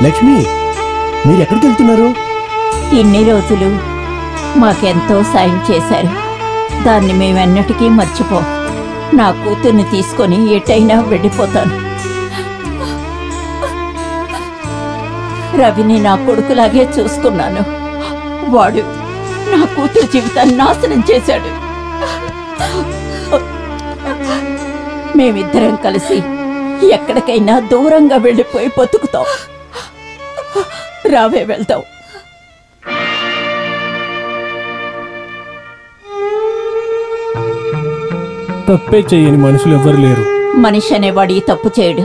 Speaker 7: లక్ష్మి, మీరు ఎక్కడికి వెళ్తున్నారు?
Speaker 9: ఇన్ని రోజులు మాకెంతో సాయం చేశారు. దాన్ని మేమెన్నటికీ మర్చిపోం. నా కూతుర్ని తీసుకొని ఎటైనా వెళ్ళిపోతాను. రవిని నా కొడుకులాగే చూసుకున్నాను. వాడు నా కూతురు జీవితాన్ని నాశనం చేశాడు. మేమిద్దరం కలిసి ఎక్కడికైనా దూరంగా వెళ్ళిపోయి బతుకుతాం. రావే, వెళ్తాం.
Speaker 8: తప్పే చేయని మనుషులు ఎవ్వరు లేరు.
Speaker 9: మనిషి అనేవాడు ఈ తప్పు చేయడు.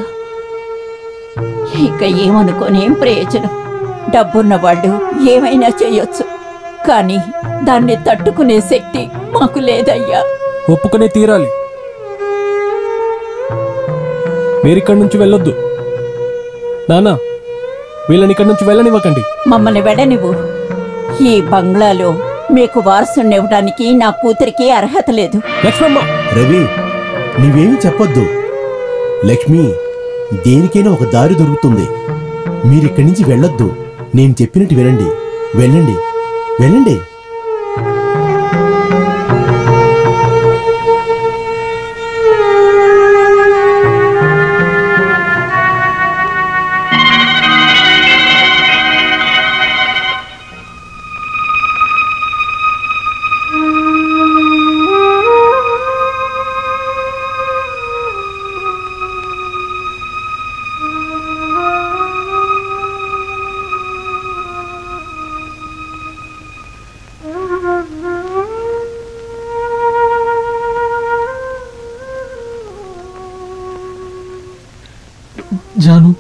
Speaker 9: ఇక ఏమనుకోని ఏం ప్రయోజనం? డబ్బున్న వాళ్ళు ఏమైనా చేయొచ్చు, కానీ దాన్ని తట్టుకునే శక్తి మాకు లేదయ్యా.
Speaker 8: ఒప్పుకునే తీరాలి. మీరిక్కడి నుంచి వెళ్ళొద్దు. నానా, వీళ్ళని ఇక్కడి నుంచి వెళ్ళనివ్వకండి.
Speaker 9: మమ్మల్ని వెళ్ళనివ్వు. ఈ బంగ్లాలో మీకు వారసుని ఇవ్వడానికి నా కూతురికి అర్హత లేదు.
Speaker 8: లక్ష్మమ్మ,
Speaker 7: రవి, నువ్వేమి చెప్పొద్దు. లక్ష్మి, దేనికైనా ఒక దారి దొరుకుతుంది. మీరిక్కడి నుంచి వెళ్ళొద్దు. నేను చెప్పినట్టు వినండి. వెళ్ళండి, వెళ్ళండి.
Speaker 3: జాను,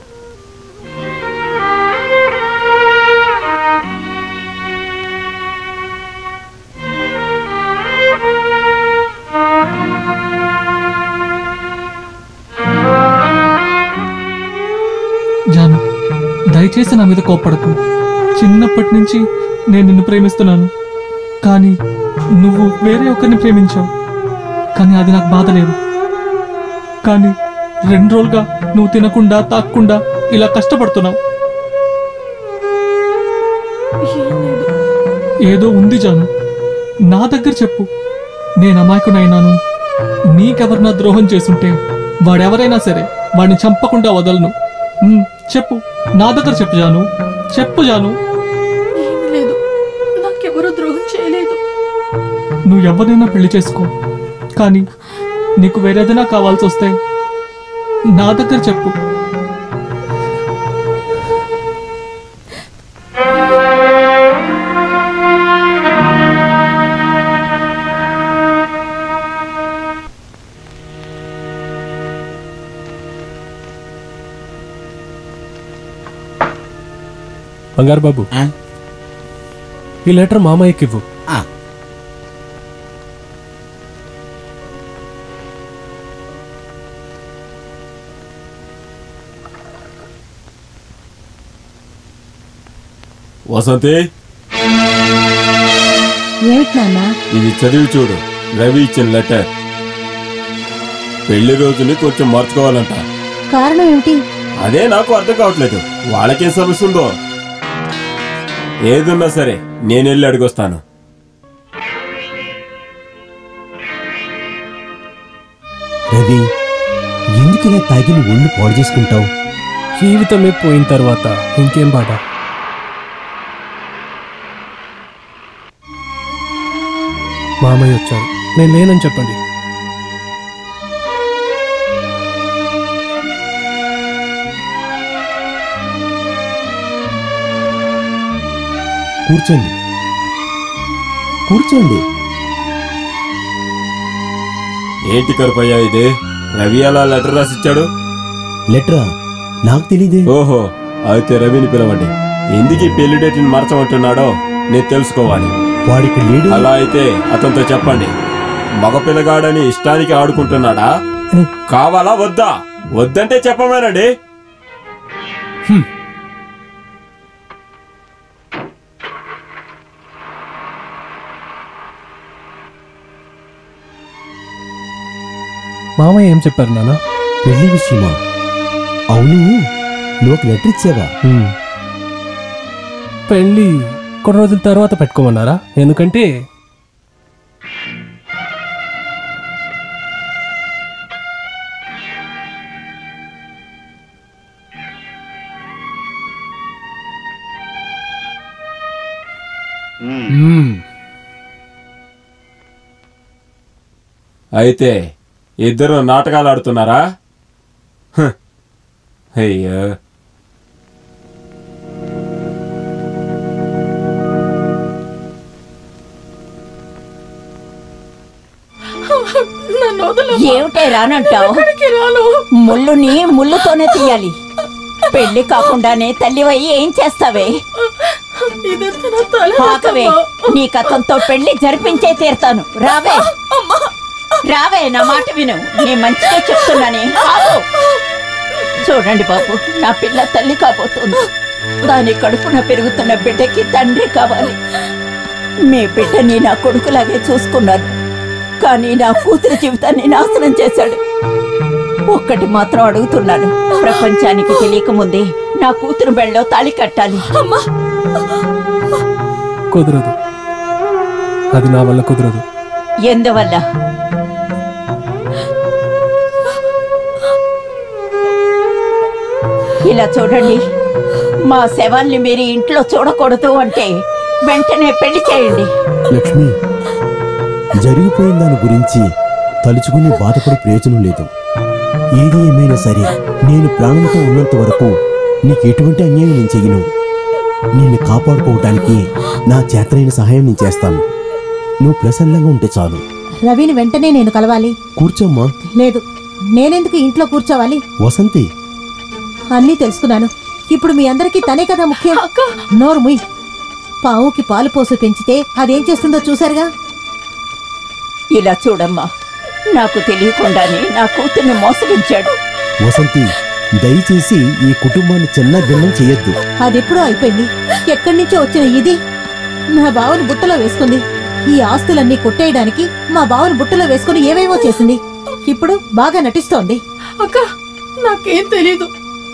Speaker 3: జాను, దయచేసి నా మీద కోప్పడకు. చిన్నప్పటి నుంచి నేను నిన్ను ప్రేమిస్తున్నాను, కానీ నువ్వు వేరే ఒకరిని ప్రేమించావు. కానీ అది నాకు బాధ లేదు. కానీ 2 రోజులుగా నువ్వు తినకుండా తాక్కుండా ఇలా కష్టపడుతున్నావు. ఏదో ఉంది జాను, నా దగ్గర చెప్పు. నేను అమాయకునైనాను. నీకెవరన్నా ద్రోహం చేసుంటే వాడెవరైనా సరే వాడిని చంపకుండా వదలను. చెప్పు, నా దగ్గర చెప్పు జాను, చెప్పు జాను.
Speaker 10: ఏమీ లేదు, నాకెవరూ ద్రోహం చేయలేదు.
Speaker 3: నువ్వు ఎవరైనా పెళ్లి చేసుకో, కానీ నీకు వేరేదైనా కావాల్సి వస్తే నా దగ్గర చెప్పు.
Speaker 8: బంగారు బాబు, ఈ లెటర్ మామయ్యకి ఇవ్వు.
Speaker 4: వసంతి,
Speaker 11: ఏమిటి నాన్న?
Speaker 4: ఇది చదివి చూడు. రవి ఇచ్చిన లెటర్. పెళ్లి రోజుని కొంచెం మార్చుకోవాలంట.
Speaker 11: కారణం ఏమిటి?
Speaker 4: అదే నాకు అర్థం కావట్లేదు. వాళ్ళకేం సమస్య ఉందో. ఏదున్నా సరే నేను వెళ్ళి అడిగొస్తాను.
Speaker 7: రవి, ఎందుకనే తాగి నీ ఒళ్ళు పాడు చేసుకుంటావు?
Speaker 8: జీవితమే పోయిన తర్వాత ఇంకేం బాధ? మామయ్య వచ్చారు, నేను లేనని చెప్పండి.
Speaker 7: కూర్చోండి, కూర్చోండి.
Speaker 4: ఏంటి కరుపయ్యా ఇది? రవి అలా లెటర్ రాసిచ్చాడు.
Speaker 7: లెటరా? నాకు తెలీదే.
Speaker 4: ఓహో, అయితే రవిని పిలవండి. ఎందుకు ఈ పెళ్లి డేట్ని మార్చమంటున్నాడో నేను తెలుసుకోవాలి.
Speaker 7: వాడికి లేడు.
Speaker 4: అలా అయితే అతనితో చెప్పండి. మగపిల్లగాడని ఇష్టానికి ఆడుకుంటున్నాడా? కావాలా వద్దా? వద్దంటే చెప్పమేనండి.
Speaker 8: మామయ్య ఏం చెప్పారు నాన్న?
Speaker 7: పెళ్లి విషయమా? అవును, నువ్వు ఒక లెటర్ ఇచ్చావా?
Speaker 8: పెళ్ళి కొన్ని రోజుల తర్వాత పెట్టుకోమన్నారా? ఎందుకంటే
Speaker 4: అయితే ఇద్దరు నాటకాలు ఆడుతున్నారా? అయ్యో,
Speaker 9: ఏమిటే రానంటావు? ముళ్ళుని ముళ్ళుతోనే తీయాలి. పెళ్లి కాకుండానే తల్లివయ్యి ఏం చేస్తావే? ఆకవే, నీ కథంతో పెళ్లి జరిపించే తీరుతాను. రావే రావే, నా మాట విను. నీ మంచిగా చెప్తున్నానే. చూడండి బాబు, నా పిల్ల తల్లి కాబోతుంది. దాని కడుపున పెరుగుతున్న బిడ్డకి తండ్రి కావాలి. మీ బిడ్డని నా కొడుకులాగే చూసుకున్నాను, కానీ నా కూతురి జీవితాన్ని నాశనం చేశాడు. ఒక్కటి మాత్రం అడుగుతున్నాను, ప్రపంచానికి తెలియకముందే నా కూతురు బెళ్ళలో తాళి కట్టాలి.
Speaker 8: కుదరదు, అది నా వల్ల కుదరదు.
Speaker 9: ఎందువల్ల? ఇలా చూడండి, మా శవాల్ని మీరు ఇంట్లో చూడకూడదు అంటే వెంటనే పెళ్లి చేయండి.
Speaker 7: లక్ష్మి, జరిగిపోయిన దాని గురించి తలుచుకుని బాధపడి ప్రయోజనం లేదు. ఏది ఏమైనా సరే, నేను ప్రాణంతో ఉన్నంత వరకు నీకు ఎటువంటి అన్యాయం నేను చెయ్యను. నిన్ను కాపాడుకోవటానికి నా చేతనైన సహాయం నేను చేస్తాను. నువ్వు ప్రసన్నంగా ఉంటే చాలు.
Speaker 11: రవిని వెంటనే నేను కలవాలి.
Speaker 7: కూర్చోమ్మా.
Speaker 11: లేదు, నేనెందుకు ఇంట్లో కూర్చోవాలి?
Speaker 7: వసంతి,
Speaker 11: అన్నీ తెలుసుకున్నాను. ఇప్పుడు మీ అందరికీ తనే కదా ముఖ్యం. నోరు ముయ్. పావుకి పాలు పోసి పెంచితే అదేం చేస్తుందో చూశారుగా.
Speaker 9: ఇలా చూడమ్మా, నాకు తెలియకుండానే నా కూతుర్ని మోసగించాడు.
Speaker 7: వసంతి, దయచేసి ఈ కుటుంబాన్ని చిన్న భిన్నం చేయొద్దు.
Speaker 11: అదెప్పుడూ అయిపోయింది. ఎక్కడి నుంచో వచ్చిన ఇది నా బావని బుట్టలో వేసుకుంది. ఈ ఆస్తులన్నీ కొట్టేయడానికి మా బావని బుట్టలో వేసుకుని ఏవేవో చేసింది. ఇప్పుడు బాగా నటిస్తోంది.
Speaker 10: అక్క, నాకేం తెలీదు.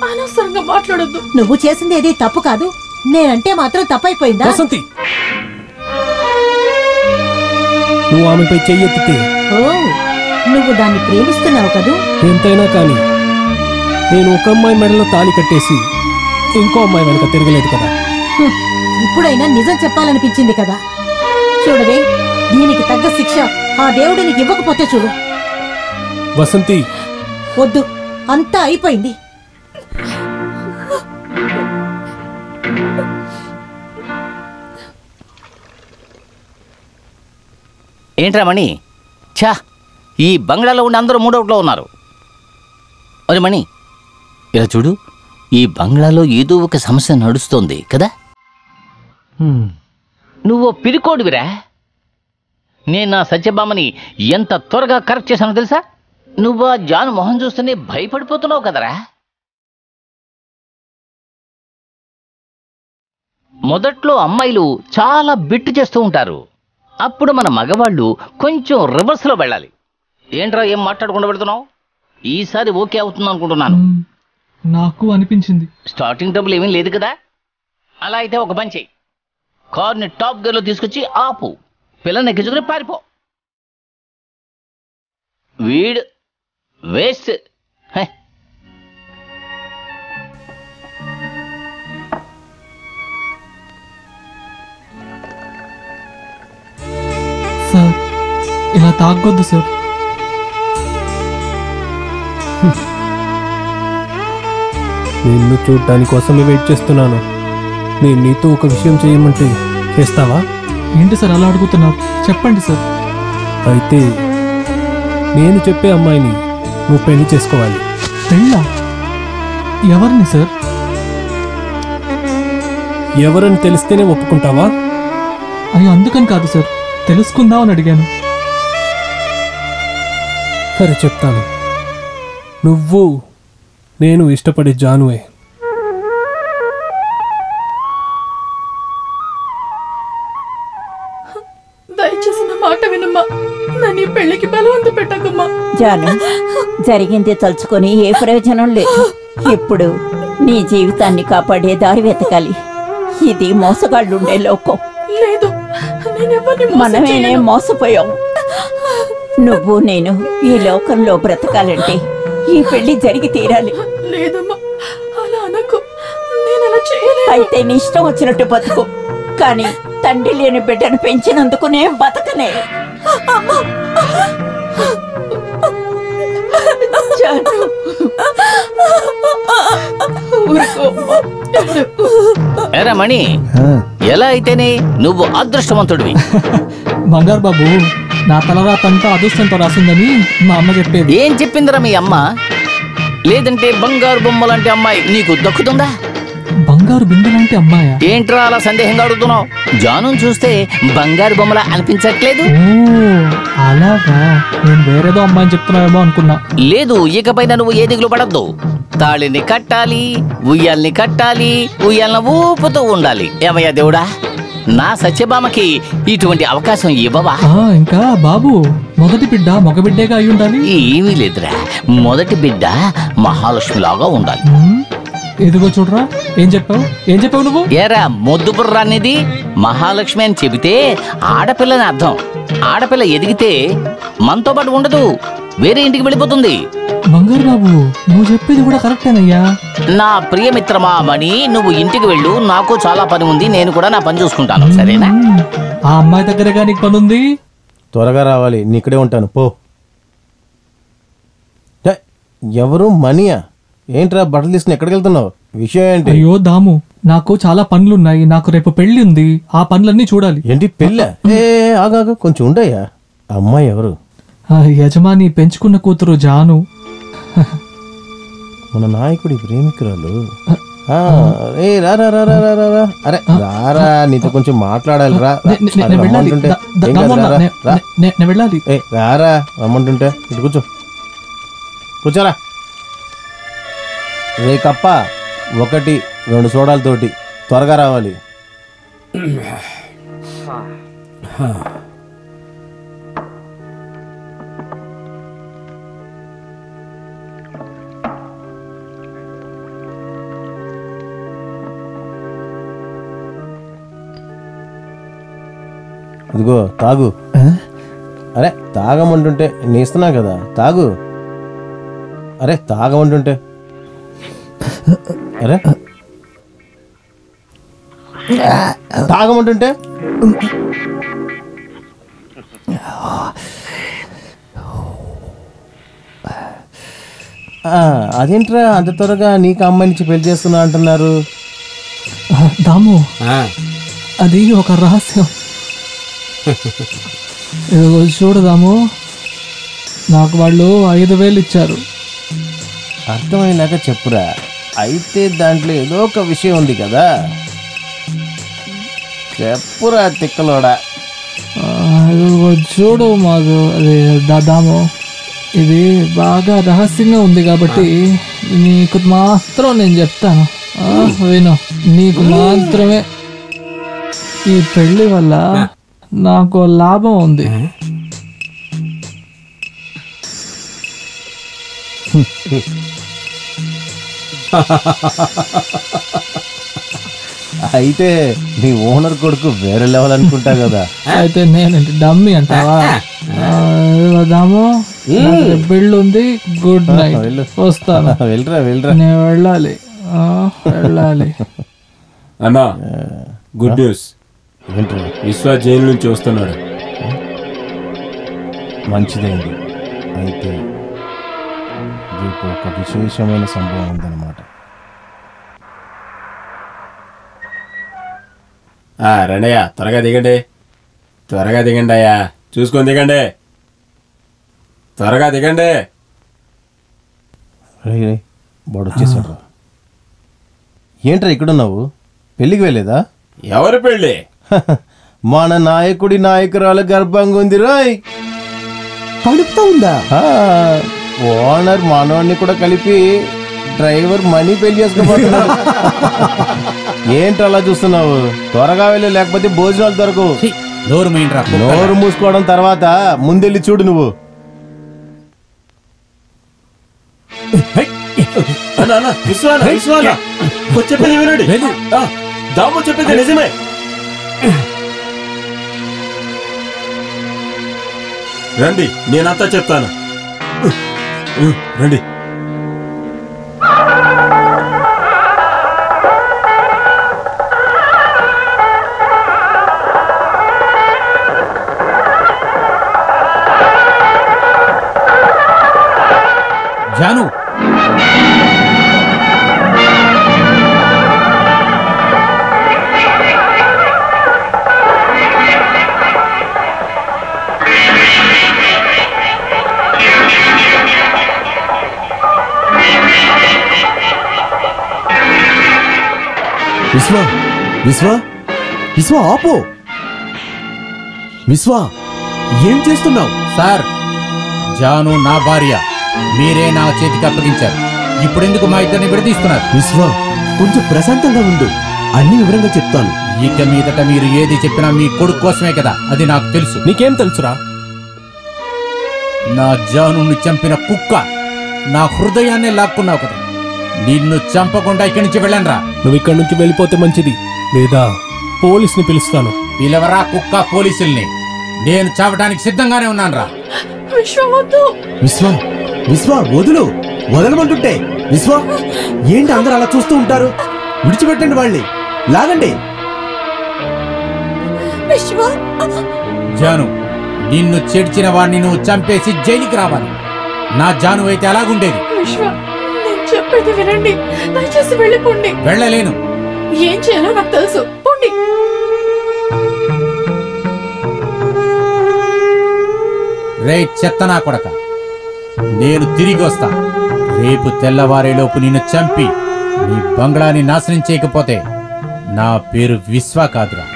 Speaker 10: అనవసరంగా మాట్లాడొద్దు.
Speaker 11: నువ్వు చేసింది ఏది తప్పు కాదు. నేనంటే మాత్రం తప్పైపోయిందా?
Speaker 8: వసంతి, నువ్వు ఆమెపై చెయ్యెత్తితే
Speaker 11: ఓ, నువ్వు దాన్ని ప్రేమిస్తున్నావు కదూ?
Speaker 8: ఎంతైనా కానీ నేను ఒక అమ్మాయి మెడలో తాళి కట్టేసి ఇంకో అమ్మాయి వెనక తిరగలేదు కదా.
Speaker 11: ఇప్పుడైనా నిజం చెప్పాలనిపించింది కదా. చూడవే, దీనికి తగ్గ శిక్ష ఆ దేవుడు నీకు ఇవ్వకపోతే చూడు.
Speaker 8: వసంతి,
Speaker 11: వద్దు, అంతా అయిపోయింది.
Speaker 6: ఏంట్రా మణి? ఛా, ఈ బంగ్లాలో ఉండి అందరూ మూడవుట్లో ఉన్నారు. అరే మణి, ఇలా చూడు, ఈ బంగ్లాలో ఏదో ఒక సమస్య నడుస్తోంది కదా. నువ్వు పిరికోడివిరా. నేను నా సత్యభామని ఎంత త్వరగా కరెక్ట్ చేశానో తెలుసా? నువ్వు ఆ జాను మొహం చూస్తేనే భయపడిపోతున్నావు కదరా. మొదట్లో అమ్మాయిలు చాలా బిట్టు చేస్తూ ఉంటారు. అప్పుడు మన మగవాళ్ళు కొంచెం రివర్స్లో వెళ్ళాలి. ఏంట్రా ఏం మాట్లాడకుండా పెడుతున్నావు? ఈసారి ఓకే అవుతుంది అనుకుంటున్నాను.
Speaker 3: నాకు అనిపించింది.
Speaker 6: స్టార్టింగ్ డబ్బులు ఏమీ లేదు కదా. అలా అయితే ఒక పని చెయ్యి, కార్ని టాప్ గేర్లో తీసుకొచ్చి ఆపు, పిల్లని ఎక్కించుకుని పారిపో. వీడు వేస్ట్.
Speaker 3: సార్ ఇలా తాగొద్దు సార్.
Speaker 8: నిన్ను చూడటాని కోసమే వెయిట్ చేస్తున్నాను. నేను నీతో ఒక విషయం చేయమంటే చేస్తావా?
Speaker 3: ఏంటి సార్ అలా అడుగుతున్నారు? చెప్పండి సార్.
Speaker 8: అయితే నేను చెప్పే అమ్మాయిని నువ్వు పెళ్లి చేసుకోవాలి.
Speaker 3: పెళ్ళా? ఎవరిని సార్?
Speaker 8: ఎవరని తెలిస్తేనే ఒప్పుకుంటావా?
Speaker 3: అయ్యో అందుకని కాదు సార్, తెలుసుకుందామని అడిగాను.
Speaker 8: సరే చెప్తాను. నువ్వు నేను ఇష్టపడే జానువే.
Speaker 10: దయచేసి నా మాట వినమ్మా. నన్ను పెళ్లికి బలవంత పెట్టకమ్మా.
Speaker 9: జాను, జరిగింది తలుచుకొని ఏ ప్రయోజనం లేదు. ఇప్పుడు నీ జీవితాన్ని కాపాడే దారి వెతకాలి. ఇది మోసగాళ్ళుండే లోకం.
Speaker 10: లేదు,
Speaker 9: మనమేనే మోసపోయాం. నువ్వు నేను ఈ లోకంలో బ్రతకాలంటే ఈ పెళ్లి జరిగి తీరాలి.
Speaker 10: లేదమ్మా, అలా అనకు. నేను అలా చేయలేదు.
Speaker 9: అయితే నీ ఇష్టం వచ్చినట్టు బతుకు, కానీ తండ్రి లేని బిడ్డను పెంచినందుకు నేను బతకనే.
Speaker 6: ఎరా మణి, ఎలా అయితేనే నువ్వు అదృష్టవంతుడివి.
Speaker 3: బంగారు బాబు, నా తలరాతంతా అదృష్టంతో రాసిందని మా అమ్మ చెప్పేది.
Speaker 6: ఏం చెప్పిందిరా మీ అమ్మ? లేదంటే బంగారు బొమ్మ లాంటి అమ్మాయి నీకు దక్కుతుందా?
Speaker 3: బంగారు బిందె లాంటి అమ్మాయా?
Speaker 6: ఏంట్రా అలా సందేహంగా అడుగుతున్నావు? జాను చూస్తే బంగారు బొమ్మలా అనిపించట్లేదు?
Speaker 3: అలాగా, నేను వేరేదో అమ్మాయిని చెప్తున్నావేమో అనుకున్నా.
Speaker 6: లేదు, ఇకపైన నువ్వు ఏ దిగులు పడద్దు. తాళిని కట్టాలి, ఉయ్యాల్ని కట్టాలి, ఉయ్యాలను ఊపుతూ ఉండాలి. ఏమయ్యా దేవుడా, నా సత్యభామకి ఇటువంటి అవకాశం ఇవ్వవా?
Speaker 3: ఇంకా బాబు, మొదటి బిడ్డ మగబిడ్డేగా అయి ఉండాలి.
Speaker 6: ఏమీ లేదురా, మొదటి బిడ్డ మహాలక్ష్మిలాగా ఉండాలి.
Speaker 3: ఎదుగో చూడరా, ఏం చెప్పావు నువ్వు?
Speaker 6: ఏరా మొద్దు బుర్రానిది, మహాలక్ష్మి అని చెబితే ఆడపిల్లని అర్థం. ఆడపిల్ల ఎదిగితే మనతో పాటు ఉండదు, వేరే ఇంటికి వెళ్ళిపోతుంది.
Speaker 3: బంగారు బాబు, నువ్వు చెప్పేది కూడా కరెక్టేనయ్యా.
Speaker 6: నా ప్రియమిత్రమా మణి, నువ్వు ఇంటికి వెళ్ళు, నాకు చాలా పని ఉంది. నేను కూడా నా పని చూసుకుంటాను, సరేనా?
Speaker 3: ఆ అమ్మాయి దగ్గరగా నీకు పని ఉంది.
Speaker 5: త్వరగా రావాలి, నీ ఇక్కడే ఉంటాను పో. ఎవరు? మణియా? ఏంట్రా బట్టలు తీసుకుని ఎక్కడికి వెళ్తున్నావు? విషయం ఏంటి?
Speaker 3: అయ్యో దాము, నాకు చాలా పనులున్నాయి. నాకు రేపు పెళ్లి ఉంది, ఆ పనులన్నీ చూడాలి.
Speaker 5: ఏంటి పెళ్ళా? ఆగాగా కొంచెం ఉండయ్యా. అమ్మాయి ఎవరు?
Speaker 3: యజమాని పెంచుకున్న కూతురు జాను.
Speaker 5: మన నాయకుడి ప్రేమికురాలు. అరే రారా, నీతో కొంచెం మాట్లాడాలి. రా
Speaker 3: వెళ్ళాలి.
Speaker 5: రారా, రమ్మంటుంటే ఇటు కూర్చో. కూర్చోరా. రే కప్ప, 1, 2 సోడాలతోటి త్వరగా రావాలి. ఇదిగో తాగు. అరే తాగమంటుంటే నీ ఇస్తున్నా కదా, తాగు. అరే తాగమంటుంటే. అరే తాగమంటుంటే. అదేంట్రా అంత త్వరగా నీకు అమ్మాయి నుంచి పెళ్లి చేస్తున్నా అంటున్నారు?
Speaker 3: దాము, అది ఒక రహస్యం. చూడదాము, నాకు వాళ్ళు 5,000 ఇచ్చారు.
Speaker 5: అర్థమయ్యేలాగా చెప్పురా. అయితే దాంట్లో ఏదో ఒక విషయం ఉంది కదా, చెప్పురా తిక్కలోడా.
Speaker 3: చూడు మాకు అది దాదాము, ఇది బాగా రహస్యంగా ఉంది కాబట్టి నీకు మాత్రం నేను చెప్తాను, విను. నీకు మాత్రమే ఈ పెళ్లి వల్ల నాకు లాభం ఉంది.
Speaker 5: అయితే నీ ఓనర్ కొడుకు వేరే లెవెల్ అనుకుంటా కదా.
Speaker 3: అయితే నేనంటే డమ్మి అంటావా? వదాము, పెళ్ళి ఉంది. గుడ్ నైట్, వస్తాను.
Speaker 5: వెళ్ళరా వెళ్ళరా,
Speaker 3: నేను వెళ్ళాలి వెళ్ళాలి.
Speaker 4: అన్నా గుడ్ న్యూస్, విశ్వ జైలు నుంచి వస్తున్నాడు.
Speaker 5: మంచిదైంది. అయితే రేపు ఒక విశేషమైన సంభవం ఉందన్నమాట.
Speaker 4: రండయ్య, త్వరగా దిగండి, త్వరగా దిగండి అయ్యా, చూసుకొని దిగండి, త్వరగా దిగండి.
Speaker 5: వాడు వచ్చేసాడు. ఏంట్రా ఇక్కడున్నావు? పెళ్ళికి వెళ్ళేదా?
Speaker 4: ఎవరి పెళ్ళి?
Speaker 5: మన నాయకుడి నాయకురాలు గర్భంగా ఉంది రాయ్.
Speaker 7: కడుపుతా ఉందా?
Speaker 5: ఓనర్ మనోడిని కూడా కలిపి డ్రైవర్ మనీ పెళ్లి చేసుకోబోతున్నాడు. ఏంటి అలా చూస్తున్నావు? త్వరగా వెళ్ళి, లేకపోతే భోజనాలు దొరకవు. నోరు మూసుకోవడం తర్వాత ముందెళ్ళి చూడు నువ్వు.
Speaker 4: చెప్పేది వినండి, దాము చెప్పేది నిజమే. రండి, నేనంతా చెప్తాను. రండి.
Speaker 2: జాను,
Speaker 7: విశ్వ విశ్వ విశ్వ ఆపు. విశ్వ, ఏం చేస్తున్నావు?
Speaker 2: సార్, జాను నా భార్య, మీరే నా చేతికి అప్పగించారు. ఇప్పుడెందుకు మా ఇద్దరిని విడదీస్తున్నారు?
Speaker 7: విశ్వ, కొంచెం ప్రశాంతంగా ఉండు, అన్ని వివరంగా చెప్తాను.
Speaker 2: ఇక మీదట మీరు ఏది చెప్పినా మీ కొడుకు కోసమే కదా, అది నాకు తెలుసు.
Speaker 8: నీకేం తెలుసురా?
Speaker 2: నా జానుని చంపిన కుక్క నా హృదయాన్నే లాక్కున్నావు కదా. నిన్ను చంపకుండా ఇక్కడి నుంచి వెళ్ళండ్రా.
Speaker 8: నువ్వు ఇక్కడి నుంచి వెళ్ళిపోతే మంచిది, లేదా పోలీసుని పిలుస్తాను.
Speaker 2: పిలవరా కుక్క పోలీసుల్ని, నేను చావడానికి సిద్ధంగానే ఉన్నాను రా.
Speaker 7: విశ్వ విశ్వ, వదులు, వదలమంటుంటే. విశ్వ, ఏంటి అందరూ అలా చూస్తూ ఉంటారు? విడిచిపెట్టండి వాళ్ళని, లాగండి.
Speaker 2: జాను, నిన్ను చెడిచిన వాడిని నువ్వు చంపేసి జైలుకి రావాలి. నా జాను అయితే అలాగుండేది.
Speaker 10: చెప్పేది వినండి, దయచేసి వెళ్ళిపోండి.
Speaker 2: వెళ్ళలేను.
Speaker 10: ఏం చేయాలో నాకు తెలుసు, పోండి.
Speaker 2: రే చెత్తనా కొడక, నేను తిరిగి వస్తా. రేపు తెల్లవారేలోపు నిన్ను చంపి నీ బంగ్లాని నాశనం చేయకపోతే నా పేరు విశ్వ కాదురా.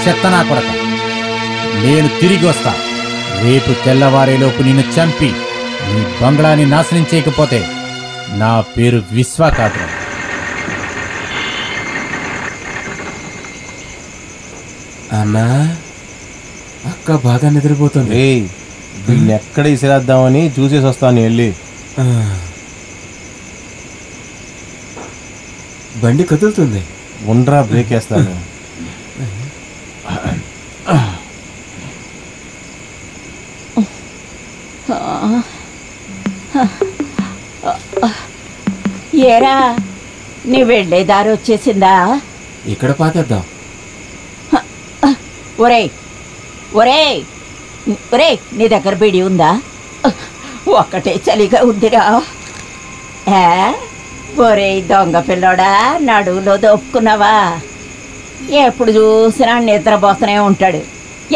Speaker 2: చెత్తనా కొడక, నేను తిరిగి వస్తా. రేపు తెల్లవారేలోపు నిన్ను చంపి నీ బంగ్లాని నాశనం చేయకపోతే నా పేరు విశ్వ కాదురా.
Speaker 4: అన్నా, అక్క బాగా నిద్రపోతుంది.
Speaker 5: వీళ్ళని ఎక్కడ ఇసిరేద్దామని చూసేసి వస్తాను వెళ్ళి.
Speaker 4: బండి కదులుతుంది.
Speaker 5: ఉండ్రా, బ్రేక్ వేస్తాను.
Speaker 9: ఏరా, నీ వెళ్ళే దారి వచ్చేసిందా?
Speaker 4: ఇక్కడ పాతేద్దాం.
Speaker 9: ఒరేయ్ ఒరేయ్ ఒరేయ్, నీ దగ్గర బిడి ఉందా? ఒక్కటే చలిగా ఉందిరా. ఒరేయ్ దొంగ పిల్లోడా, నడువులో దోపుకున్నావా? ఎప్పుడు చూసినా నిద్రపోతూనే ఉంటాడు.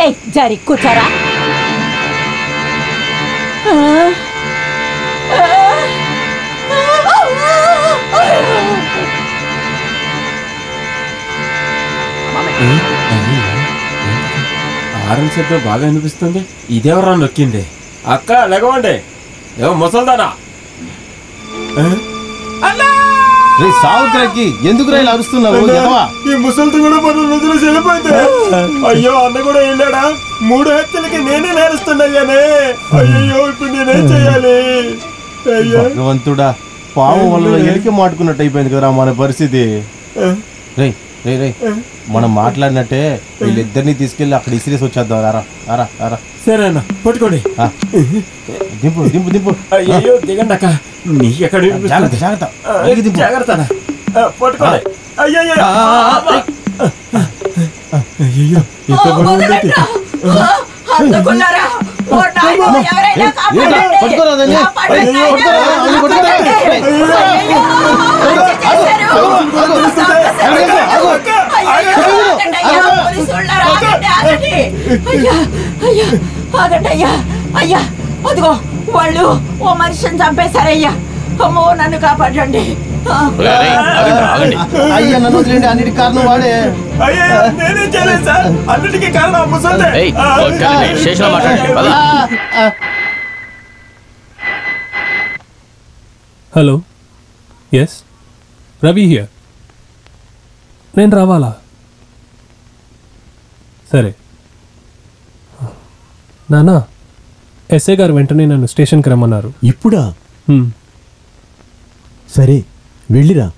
Speaker 9: ఏ జరి కూర్చోరా.
Speaker 4: హారన్ శబ్దం బాగా అనిపిస్తుంది. ఇదేవరా నొక్కింది? అక్క లెగవండి. ఏమో ముసల్దానా?
Speaker 5: సావుకి ఎందుకు రైలు అరుస్తున్నావు?
Speaker 4: ఈ ముసలితో కూడా 10 రోజులు చెల్లిపోయింది. అయ్యో అన్న కూడా వెళ్ళాడా? 3 హత్యలకి నేనే నేరుస్తున్నాయ్యానే. అయ్యో ఇప్పుడు నేనేం చెయ్యాలి?
Speaker 5: భగవంతుడా, పాము వల్ల ఎలికి మాటుకున్నట్టు అయిపోయింది కదా మన పరిస్థితి. రే రే రే మనం మాట్లాడినట్టే వీళ్ళిద్దరిని తీసుకెళ్ళి అక్కడ ఇసిరేసి వచ్చేద్దాం. రారా.
Speaker 4: సరేనా, పట్టుకోండి.
Speaker 5: దింపు దింపు దింపు.
Speaker 4: అయ్యో దిగండి అక్క. నీ ఎక్కడ
Speaker 5: జాగ్రత్త
Speaker 4: జాగ్రత్త పట్టుకోండి. అయ్యో ఎంత బాగుంది.
Speaker 9: అయ్యా అదిగో వాళ్ళు ఓ మనిషిని చంపేశారయ్యా. అమ్మో నన్ను కాపాడండి.
Speaker 5: అయ్యా నన్ను వదిలేండి, అన్నిటి కారణం వాడే.
Speaker 4: నేనేం చేయలేదు సార్, అన్నిటికీ కారణం ముసల్దే.
Speaker 8: Hello, yes Ravi here. నేను రావాలా? సరే నానా, ఎస్ఐ గారు వెంటనే నన్ను స్టేషన్కి రమ్మన్నారు.
Speaker 7: ఇప్పుడా? సరే వెళ్ళిరా.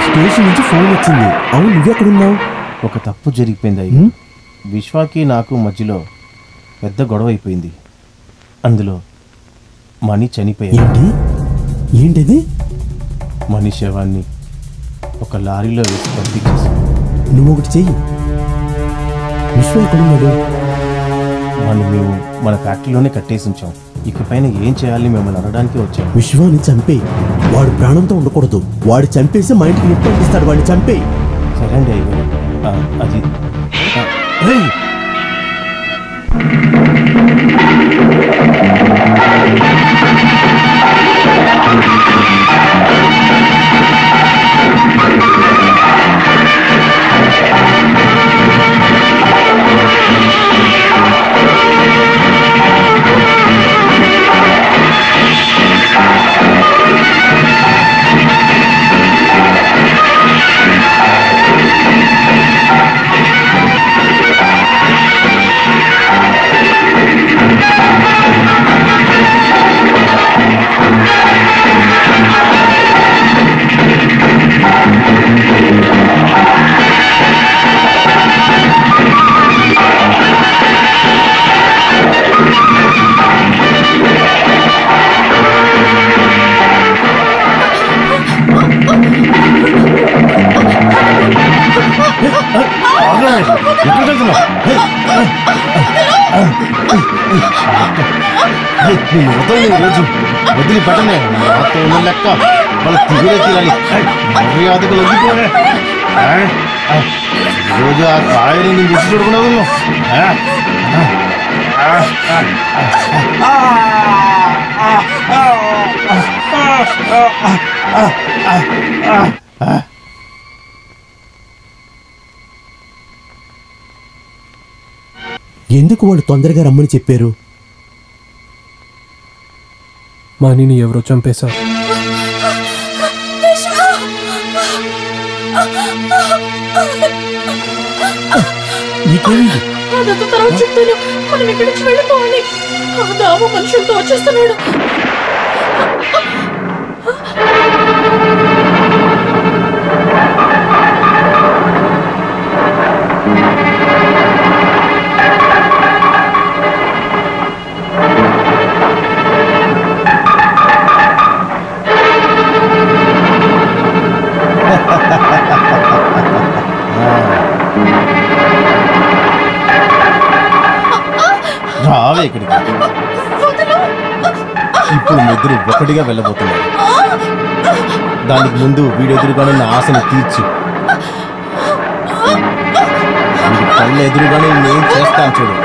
Speaker 7: స్టేషన్ నుంచి ఫోన్ వచ్చింది. అవును, నువ్వెక్కడున్నావు?
Speaker 5: ఒక తప్పు జరిగిపోయింది అయ్యి. విశ్వాకి నాకు మధ్యలో పెద్ద గొడవ అయిపోయింది. అందులో మణి చనిపోయాడు.
Speaker 7: ఏంటిది?
Speaker 5: మణి శవాన్ని ఒక లారీలో వేసి పంపించేసి.
Speaker 7: నువ్వు ఒకటి చెయ్యి. విశ్వ ఎక్కడున్నాడు?
Speaker 5: మేము మన ఫ్యాక్టరీలోనే కట్టేసి ఉంచాం. ఇకపైన ఏం చేయాలి మిమ్మల్ని అడగడానికి వచ్చాం.
Speaker 7: విశ్వాన్ని చంపే. వాడు ప్రాణంతో ఉండకూడదు. వాడు చంపేసి మా ఇంటికి నిప్పు పంపిస్తాడు. వాడిని చంపే.
Speaker 5: సరే అండి అయ్యారు. అది రోజు వదిలి పెట్టనే నాతో ఉన్న లెక్క వాళ్ళ తిరిగే తీరాలి. మర్యాదకు లొంగిపోయే రోజు ఆ కాయని నేను తెచ్చి చూడకుండా
Speaker 7: ఎందుకు వాళ్ళు తొందరగా రమ్మని చెప్పారు?
Speaker 8: మణిని ఎవరో చంపేశారు.
Speaker 10: అదంతా తర్వాత చెప్తాను. మనం ఇక్కడి నుంచి వెళ్ళిపోవాలి. దాము మనుషులతో వచ్చేస్తున్నాడు.
Speaker 5: ఇప్పుడు ముగ్గురు ఒకటిగా వెళ్ళబోతున్నారు. దానికి ముందు వీడెదురుగానే నా ఆశను తీర్చి కళ్ళ ఎదురుగానే నేను చేస్తాను చూడు.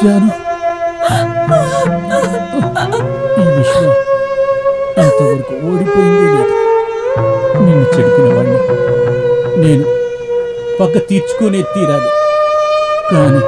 Speaker 2: జాను, ఈ విషయం ఇంతవరకు ఓడిపోయిందే లేదు. నిన్ను చెడిపిన వాడిని నేను పక్క తీర్చుకునే తీరాలి. కానీ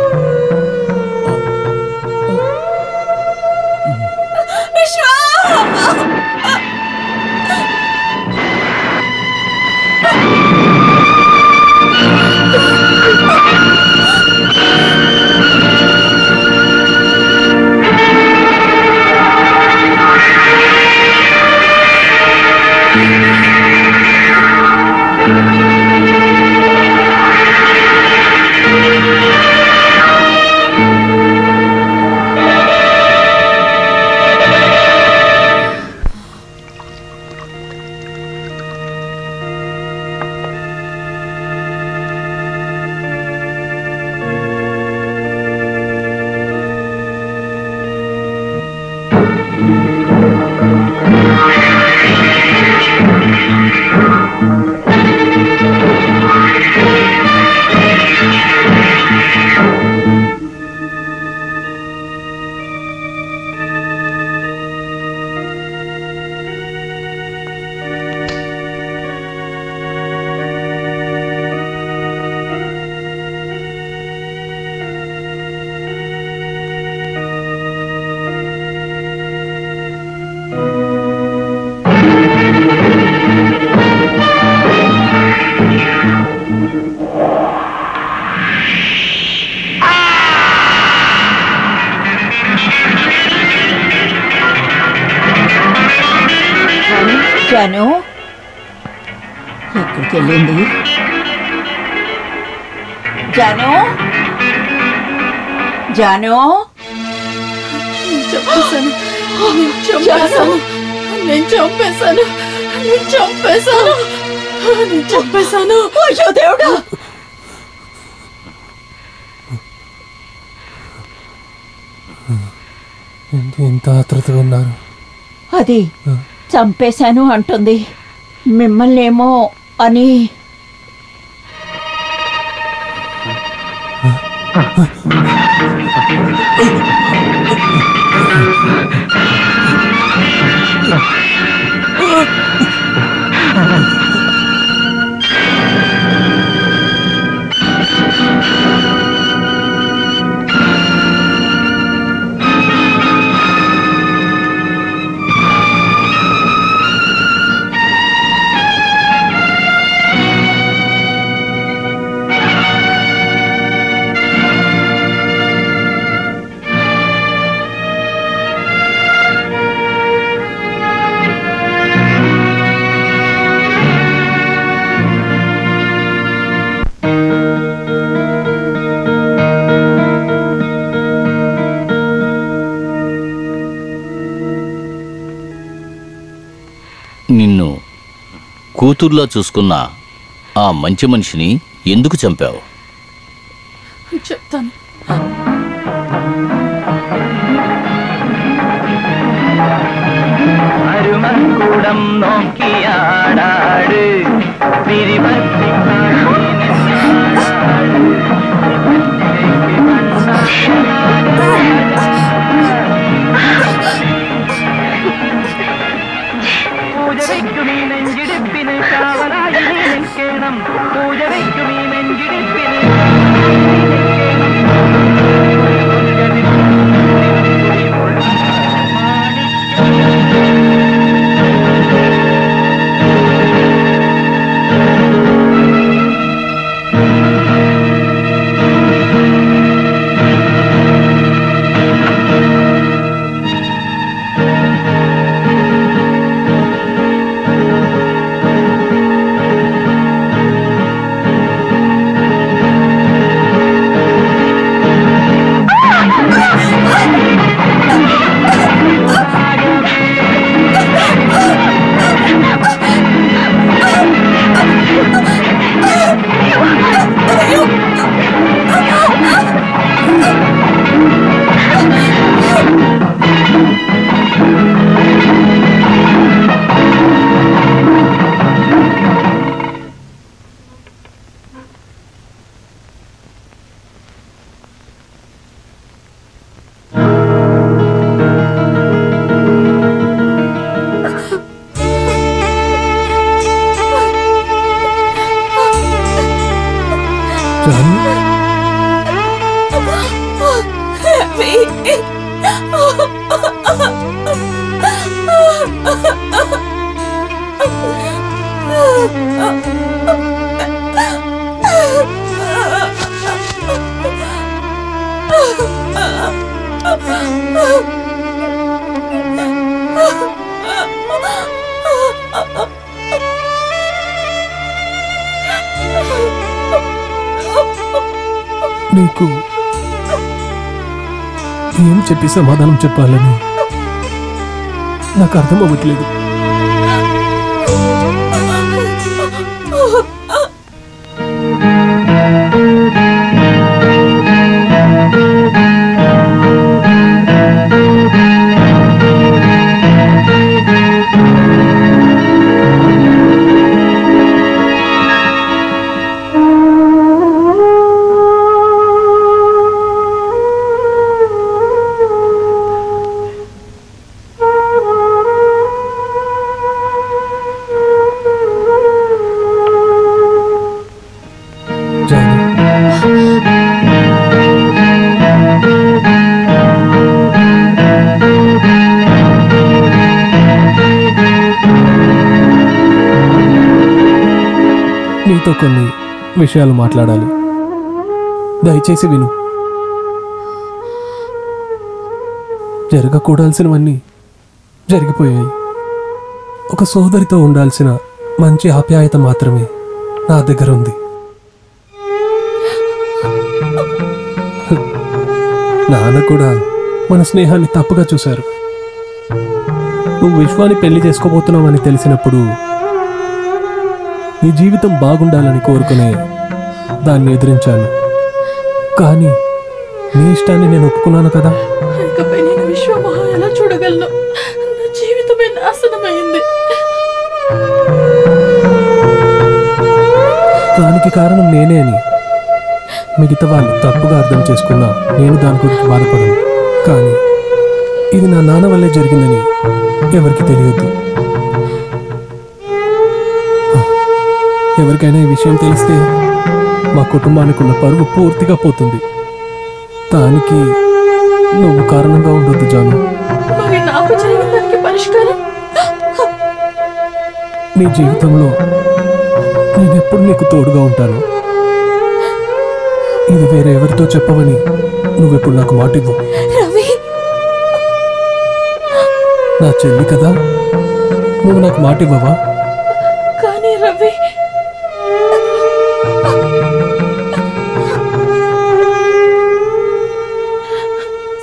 Speaker 9: జాను ఎక్కడికి వెళ్ళింది? జాను జాను
Speaker 10: చంపేశాను నేను చంపేశాను నేను చంపేశాను నేను చంపేశాను.
Speaker 9: అయ్యో దేవుడా!
Speaker 8: ఎంత ఆత్రతగా ఉన్నారు.
Speaker 9: అది చంపేశాను అంటుంది. మిమ్మల్నేమో అని.
Speaker 6: నిన్ను కూతుర్లా చూసుకున్న ఆ మంచి మనిషిని ఎందుకు చంపావు?
Speaker 10: చెప్తాను.
Speaker 13: അരുമക്കൂടം നോക്കിയാടാട് തിരുവത്തി പൂജ വയ്ക്കും ഈ നെഞ്ചിടിപ്പിന് കാവലായി നീ നിൽക്കണം. പൂജ വയ്ക്കും ഈ നെഞ്ചിടിപ്പിന്
Speaker 8: నీకు ఏం చెప్పి సమాధానం చెప్పాలని నాకు అర్థం అవ్వట్లేదు. నీతో కొన్ని విషయాలు మాట్లాడాలి. దయచేసి విను. జరగకూడాల్సినవన్నీ జరిగిపోయాయి. ఒక సోదరితో ఉండాల్సిన మంచి ఆప్యాయత మాత్రమే నా దగ్గర ఉంది. నాన్న కూడా మన స్నేహాన్ని తప్పుగా చూశారు. నువ్వు విశ్వాన్ని పెళ్లి చేసుకోబోతున్నావని తెలిసినప్పుడు నీ జీవితం బాగుండాలని కోరుకునే దాన్ని ఎదిరించాను. కానీ నీ ఇష్టాన్ని నేను ఒప్పుకున్నాను కదా.
Speaker 10: ఇకపై నేను విశ్వమహా ఎలా చూడగలను? నా జీవితమే నాశనమైంది.
Speaker 8: దానికి కారణం నేనే అని మిగతా వాళ్ళు తప్పుగా అర్థం చేసుకున్నా నేను దాని గురించి బాధపడను. కానీ ఇది నా నాన్న వల్లే జరిగిందని ఎవరికి తెలియద్దు. ఎవరికైనా ఈ విషయం తెలిస్తే మా కుటుంబానికి ఉన్న పరువు పూర్తిగా పోతుంది. దానికి నువ్వు కారణంగా ఉండొద్దు జాను.
Speaker 10: మరి నాకు జరిగిన దానికి పరిష్కారం?
Speaker 8: నీ జీవితంలో నేనెప్పుడు నీకు తోడుగా ఉంటాను. ఇది వేరే ఎవరితో చెప్పవని నువ్వెప్పుడు నాకు మాట ఇవ్వు.
Speaker 10: రవి,
Speaker 8: నా చెల్లి కదా, నువ్వు నాకు మాట ఇవ్వవా?
Speaker 10: కానీ రవి,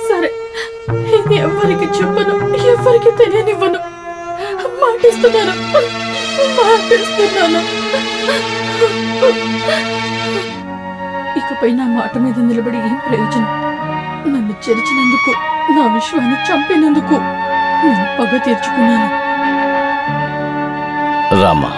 Speaker 10: సరే, ఇది ఎవరికి చెప్పను, ఎవరికి తెలియనివ్వను. మాటిస్తున్నాను. ఇకపై నా మాట మీద నిలబడి ఏం ప్రయోజనం? నన్ను చెరిచినందుకు, నా విశ్వాన్ని చంపినందుకు నేను పగ తీర్చుకున్నాను.
Speaker 6: రామా,